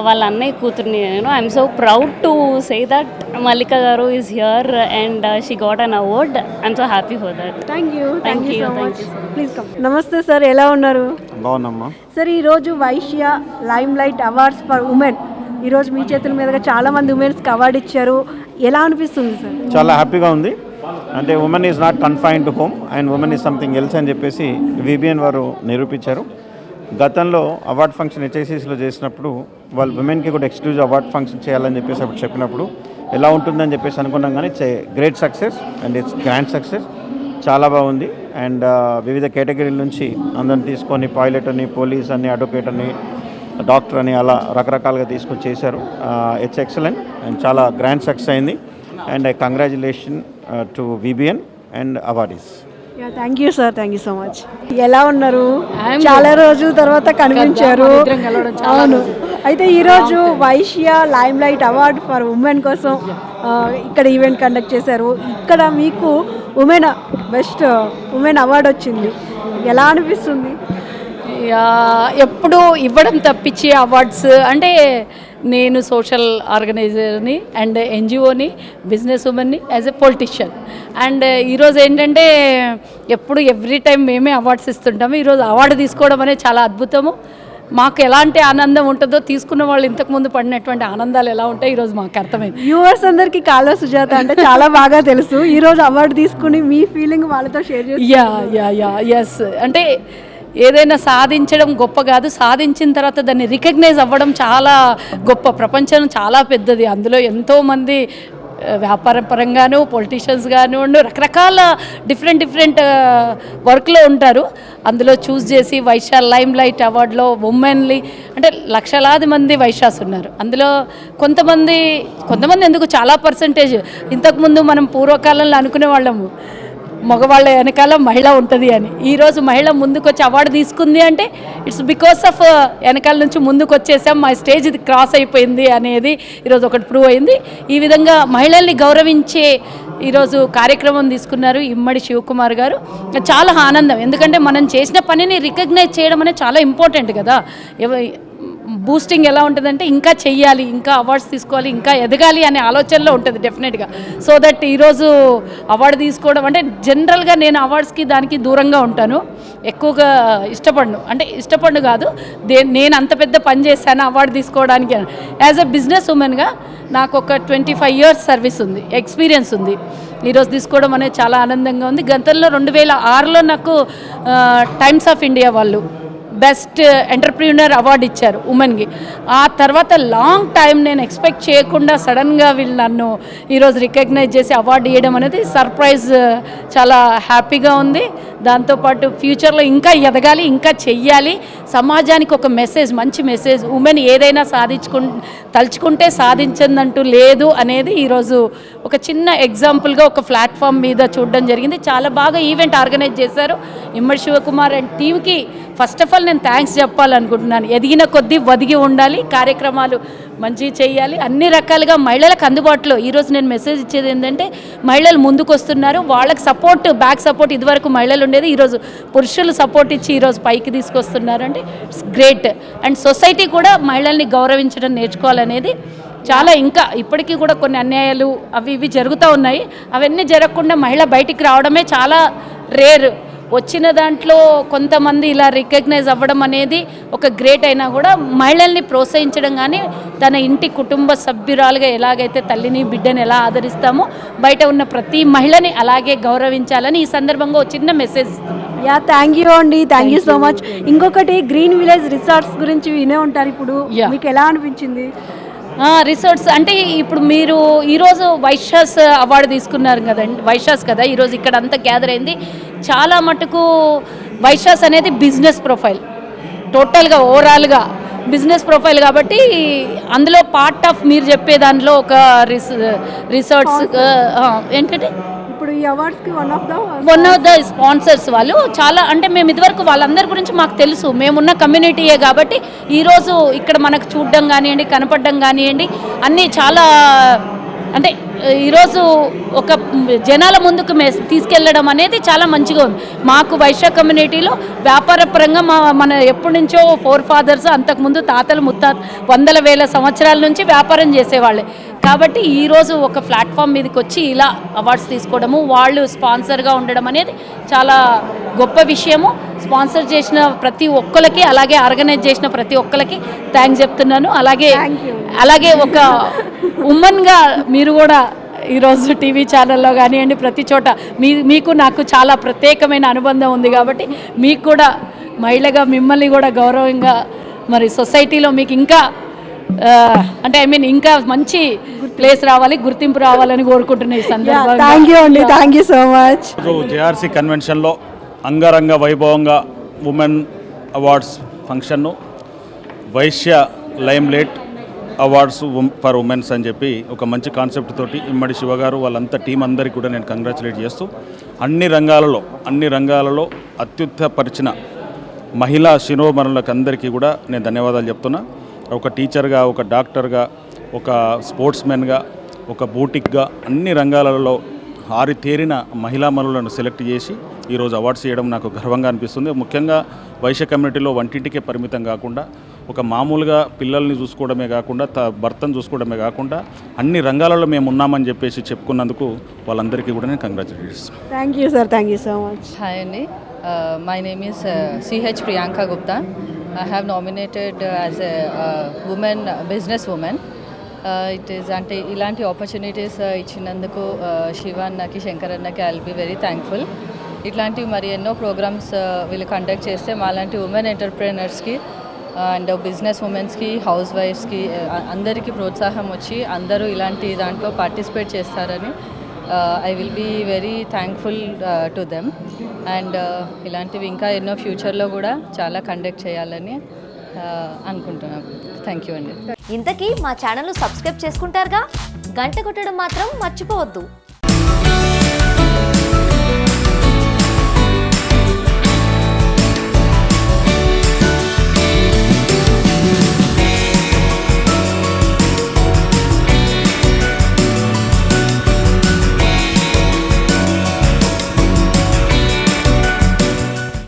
వాళ్ళ అన్నయ్య కూతుర్ని నేను. I'm so proud to say that Mallika గారు is here and she got an award. I'm so happy for that. Thank you so much. Please come. నమస్తే సార్, ఎలా ఉన్నారు? బాగున్నామ్మా. సార్, ఈరోజు Vaishya lime light awards for women, ఈరోజు మీ చేతుల మీదుగా చాలామంది ఉమెన్స్కి అవార్డు ఇచ్చారు. ఎలా అనిపిస్తుంది సార్? చాలా హ్యాపీగా ఉంది. అంటే women is not confined to home and women is something else అని చెప్పేసి విబిఎన్ వారు నిరూపించారు. గతంలో అవార్డ్ ఫంక్షన్ హెచ్ఐసిసిలో చేసినప్పుడు వాళ్ళు ఉమెన్కి కూడా ఎక్స్క్లూజివ్ అవార్డ్ ఫంక్షన్ చేయాలని చెప్పేసి అప్పుడు చెప్పినప్పుడు ఎలా ఉంటుందని చెప్పేసి అనుకున్నాం. కానీ it's a great success and it's grand success. చాలా బాగుంది. అండ్ వివిధ కేటగిరీల నుంచి అందరిని తీసుకొని పైలట్ అని, పోలీస్ అని, అడ్వకేట్ అని, డాక్టర్ అని అలా రకరకాలుగా తీసుకొని చేశారు. ఇట్స్ ఎక్సలెంట్ అండ్ చాలా గ్రాండ్ సక్సెస్ అయింది. And I congratulation to VBN and awardees. Thank you sir, thank you so much. ఎలా ఉన్నారు? చాలా రోజుల తర్వాత కనిపించారు. అవును. అయితే ఈరోజు Vaishya lime light award for women కోసం ఇక్కడ ఈవెంట్ కండక్ట్ చేశారు. ఇక్కడ మీకు బెస్ట్ ఉమెన్ అవార్డు వచ్చింది, ఎలా అనిపిస్తుంది? ఎప్పుడు ఇవ్వడం తప్పించి అవార్డ్స్ అంటే నేను సోషల్ ఆర్గనైజర్ని అండ్ ఎన్జిఓని, బిజినెస్ ఉమెన్ని, యాజ్ ఎ పొలిటీషియన్. అండ్ ఈరోజు ఏంటంటే ఎప్పుడు ఎవ్రీ టైం మేమే అవార్డ్స్ ఇస్తుంటాము. ఈరోజు అవార్డు తీసుకోవడం అనేది చాలా అద్భుతము. మాకు ఎలాంటి ఆనందం ఉంటుందో, తీసుకున్న వాళ్ళు ఇంతకుముందు పడినటువంటి ఆనందాలు ఎలా ఉంటాయి ఈరోజు మాకు అర్థమైంది. వ్యూవర్స్ అందరికీ కాలువ సుజాత అంటే చాలా బాగా తెలుసు. ఈరోజు అవార్డు తీసుకుని మీ ఫీలింగ్ వాళ్ళతో షేర్ చేస్తారు. ఎస్, అంటే ఏదైనా సాధించడం గొప్ప కాదు, సాధించిన తర్వాత దాన్ని రికగ్నైజ్ అవ్వడం చాలా గొప్ప. ప్రపంచం చాలా పెద్దది, అందులో ఎంతోమంది వ్యాపార పరంగాను, పొలిటీషియన్స్ కానివ్వండి, రకరకాల డిఫరెంట్ వర్క్లో ఉంటారు. అందులో చూస్ చేసి వైశ్య లైమ్ లైట్ అవార్డులో ఉమెన్లీ అంటే లక్షలాది మంది వైశ్యాస్ ఉన్నారు. అందులో కొంతమంది ఎందుకు చాలా పర్సంటేజ్. ఇంతకుముందు మనం పూర్వకాలంలో అనుకునే వాళ్ళము మగవాళ్ళ వెనకాల మహిళ ఉంటుంది అని. ఈరోజు మహిళ ముందుకు వచ్చి అవార్డు తీసుకుంది అంటే ఇట్స్ బికాస్ ఆఫ్ వెనకాల నుంచి ముందుకు వచ్చేసాం, మా స్టేజ్ ఇది క్రాస్ అయిపోయింది అనేది ఈరోజు ఒకటి ప్రూవ్ అయింది. ఈ విధంగా మహిళల్ని గౌరవించే ఈరోజు కార్యక్రమం తీసుకున్నారు ఇమ్మడి శివకుమార్ గారు. చాలా ఆనందం, ఎందుకంటే మనం చేసిన పనిని రికగ్నైజ్ చేయడం అనేది చాలా ఇంపార్టెంట్ కదా. బూస్టింగ్ ఎలా ఉంటుందంటే ఇంకా చెయ్యాలి, ఇంకా అవార్డ్స్ తీసుకోవాలి, ఇంకా ఎదగాలి అనే ఆలోచనలో ఉంటుంది డెఫినెట్గా. సో దట్ ఈరోజు అవార్డు తీసుకోవడం అంటే జనరల్గా నేను అవార్డ్స్కి దానికి దూరంగా ఉంటాను, ఎక్కువగా ఇష్టపడను కాదు. నేను అంత పెద్ద పని చేశాను అవార్డు తీసుకోవడానికి. యాజ్ ఎ బిజినెస్ ఉమెన్గా నాకు ఒక 25 years సర్వీస్ ఉంది, ఎక్స్పీరియన్స్ ఉంది. ఈరోజు తీసుకోవడం అనేది చాలా ఆనందంగా ఉంది. గతంలో 2006లో నాకు టైమ్స్ ఆఫ్ ఇండియా వాళ్ళు బెస్ట్ ఎంటర్ప్రీనర్ అవార్డు ఇచ్చారు ఉమెన్కి. ఆ తర్వాత లాంగ్ టైం నేను ఎక్స్పెక్ట్ చేయకుండా సడన్గా వీళ్ళు నన్ను ఈరోజు రికగ్నైజ్ చేసి అవార్డు ఇవ్వడం అనేది సర్ప్రైజ్, చాలా హ్యాపీగా ఉంది. దాంతోపాటు ఫ్యూచర్లో ఇంకా ఎదగాలి, ఇంకా చెయ్యాలి, సమాజానికి ఒక మెసేజ్, మంచి మెసేజ్, ఉమెన్ ఏదైనా తలుచుకుంటే సాధించిందంటూ లేదు అనేది ఈరోజు ఒక చిన్న ఎగ్జాంపుల్గా ఒక ప్లాట్ఫామ్ మీద చూడడం జరిగింది. చాలా బాగా ఈవెంట్ ఆర్గనైజ్ చేశారు ఇమ్మడి శివకుమార్ అండ్ టీమ్కి. ఫస్ట్ ఆఫ్ ఆల్ నేను థ్యాంక్స్ చెప్పాలనుకుంటున్నాను. ఎదిగిన కొద్దీ ఒదిగి ఉండాలి, కార్యక్రమాలు మంచి చేయాలి, అన్ని రకాలుగా మహిళలకు అందుబాటులో. ఈరోజు నేను మెసేజ్ ఇచ్చేది ఏంటంటే మహిళలు ముందుకు వస్తున్నారు, వాళ్ళకి సపోర్ట్, బ్యాక్ సపోర్ట్ ఇదివరకు మహిళలు ఉండేది, ఈరోజు పురుషులు సపోర్ట్ ఇచ్చి ఈరోజు పైకి తీసుకొస్తున్నారు అంటే ఇట్స్ గ్రేట్. అండ్ సొసైటీ కూడా మహిళల్ని గౌరవించడం నేర్చుకోవాలనేది చాలా. ఇంకా ఇప్పటికీ కూడా కొన్ని అన్యాయాలు అవి ఇవి జరుగుతూ ఉన్నాయి. అవన్నీ జరగకుండా మహిళ బయటికి రావడమే చాలా రేర్. వచ్చిన దాంట్లో కొంతమంది ఇలా రికగ్నైజ్ అవ్వడం అనేది ఒక గ్రేట్ అయినా కూడా మహిళల్ని ప్రోత్సహించడం కానీ తన ఇంటి కుటుంబ సభ్యురాలుగా ఎలాగైతే తల్లిని బిడ్డని ఎలా ఆదరిస్తామో బయట ఉన్న ప్రతి మహిళని అలాగే గౌరవించాలని ఈ సందర్భంగా ఒక చిన్న మెసేజ్. యా, థ్యాంక్ యూ అండి, థ్యాంక్ యూ సో మచ్. ఇంకొకటి గ్రీన్ విలేజ్ రిసార్ట్స్ గురించి వినే ఉంటారు, ఇప్పుడు మీకు ఎలా అనిపించింది? రిసార్ట్స్ అంటే ఇప్పుడు మీరు ఈరోజు వైశ్యాస్ అవార్డు తీసుకున్నారు కదండి, వైశ్యాస్ కదా ఈరోజు ఇక్కడ అంతా గ్యాదర్ అయింది. చాలా మటుకు వైశ్యాస్ అనేది బిజినెస్ ప్రొఫైల్, టోటల్గా ఓవరాల్గా బిజినెస్ ప్రొఫైల్ కాబట్టి అందులో పార్ట్ ఆఫ్ మీరు చెప్పే దాంట్లో ఒక రిసార్ట్స్ ఏంటంటే ఇప్పుడు ఈ అవార్డ్స్కి వన్ ఆఫ్ ద స్పాన్సర్స్ వాళ్ళు చాలా. అంటే మేము ఇదివరకు వాళ్ళందరి గురించి మాకు తెలుసు, మేమున్న కమ్యూనిటీయే కాబట్టి ఈరోజు ఇక్కడ మనకు చూడడం కానివ్వండి, కనపడడం కానివ్వండి, అన్నీ చాలా అంటే ఈరోజు ఒక జనాల ముందుకు తీసుకెళ్ళడం అనేది చాలా మంచిగా ఉంది. మాకు వైశ్య కమ్యూనిటీలో వ్యాపార పరంగా మన ఎప్పటి నుంచో ఫోర్ ఫాదర్స్, అంతకుముందు తాతలు ముత్తాత వందల వేల సంవత్సరాల నుంచి వ్యాపారం చేసేవాళ్ళే కాబట్టి ఈరోజు ఒక ప్లాట్ఫామ్ మీదకి వచ్చి ఇలా అవార్డ్స్ తీసుకోవడము, వాళ్ళు స్పాన్సర్గా ఉండడం అనేది చాలా గొప్ప విషయము. స్పాన్సర్ చేసిన ప్రతి ఒక్కరికి, అలాగే ఆర్గనైజ్ చేసిన ప్రతి ఒక్కరికి థ్యాంక్స్ చెప్తున్నాను. అలాగే ఒక ఉమెన్గా మీరు కూడా ఈరోజు టీవీ ఛానల్లో కానివ్వండి ప్రతి చోట మీకు నాకు చాలా ప్రత్యేకమైన అనుబంధం ఉంది కాబట్టి మీకు కూడా మహిళగా మిమ్మల్ని కూడా గౌరవంగా మరి సొసైటీలో మీకు ఇంకా అంటే ఇంకా మంచి ప్లేస్ రావాలి, గుర్తింపు రావాలని కోరుకుంటున్నాను ఈ సందర్భంగా. థ్యాంక్ యూ అండి, thank you so much. JRC కన్వెన్షన్లో అంగరంగ వైభవంగా ఉమెన్ అవార్డ్స్ ఫంక్షన్ను Vaishya limelight awards for women's అని చెప్పి ఒక మంచి కాన్సెప్ట్ తోటి ఇమ్మడి శివగారు వాళ్ళంతా టీం అందరికీ కూడా నేను కంగ్రాచులేట్ చేస్తూ అన్ని రంగాలలో అత్యుత్తపరిచిన మహిళా శిరోమణులకు అందరికీ కూడా నేను ధన్యవాదాలు చెప్తున్నా. ఒక టీచర్గా, ఒక డాక్టర్గా, ఒక స్పోర్ట్స్మెన్గా, ఒక బూటిక్గా అన్ని రంగాలలో ఆరితేరిన మహిళామణులను సెలెక్ట్ చేసి ఈరోజు అవార్డ్స్ చేయడం నాకు గర్వంగా అనిపిస్తుంది. ముఖ్యంగా వైశ్య కమ్యూనిటీలో వంటింటికే పరిమితం కాకుండా ఒక మామూలుగా పిల్లల్ని చూసుకోవడమే కాకుండా భర్తను చూసుకోవడమే కాకుండా అన్ని రంగాలలో మేము ఉన్నామని చెప్పేసి చెప్పుకున్నందుకు వాళ్ళందరికీ కూడా నేను కంగ్రాచులేట్ చేస్తున్నాను. Thank you sir, thank you so much. Hi అండి, my name is CH Priyanka Gupta. I have nominated as a woman, business woman. It is అంటే ఇలాంటి ఆపర్చునిటీస్ ఇచ్చినందుకు శివన్నకి, శంకరన్నకి I will be very thankful. ఇట్లాంటివి మరి ఎన్నో ప్రోగ్రామ్స్ వీళ్ళు కండక్ట్ చేస్తే మాలాంటి ఉమెన్ ఎంటర్ప్రెనర్స్కి అండ్ బిజినెస్ ఉమెన్స్కి, హౌస్ వైఫ్స్కి అందరికీ ప్రోత్సాహం వచ్చి అందరూ ఇలాంటి దాంట్లో పార్టిసిపేట్ చేస్తారని I will be very thankful to them. And ఇలాంటివి ఇంకా ఎన్నో ఫ్యూచర్లో కూడా చాలా కండక్ట్ చేయాలని అనుకుంటున్నాం. థ్యాంక్ యూ అండి. ఇంతకీ మా ఛానల్ సబ్స్క్రైబ్ చేసుకుంటారుగా, గంట కొట్టడం మాత్రం మర్చిపోవద్దు.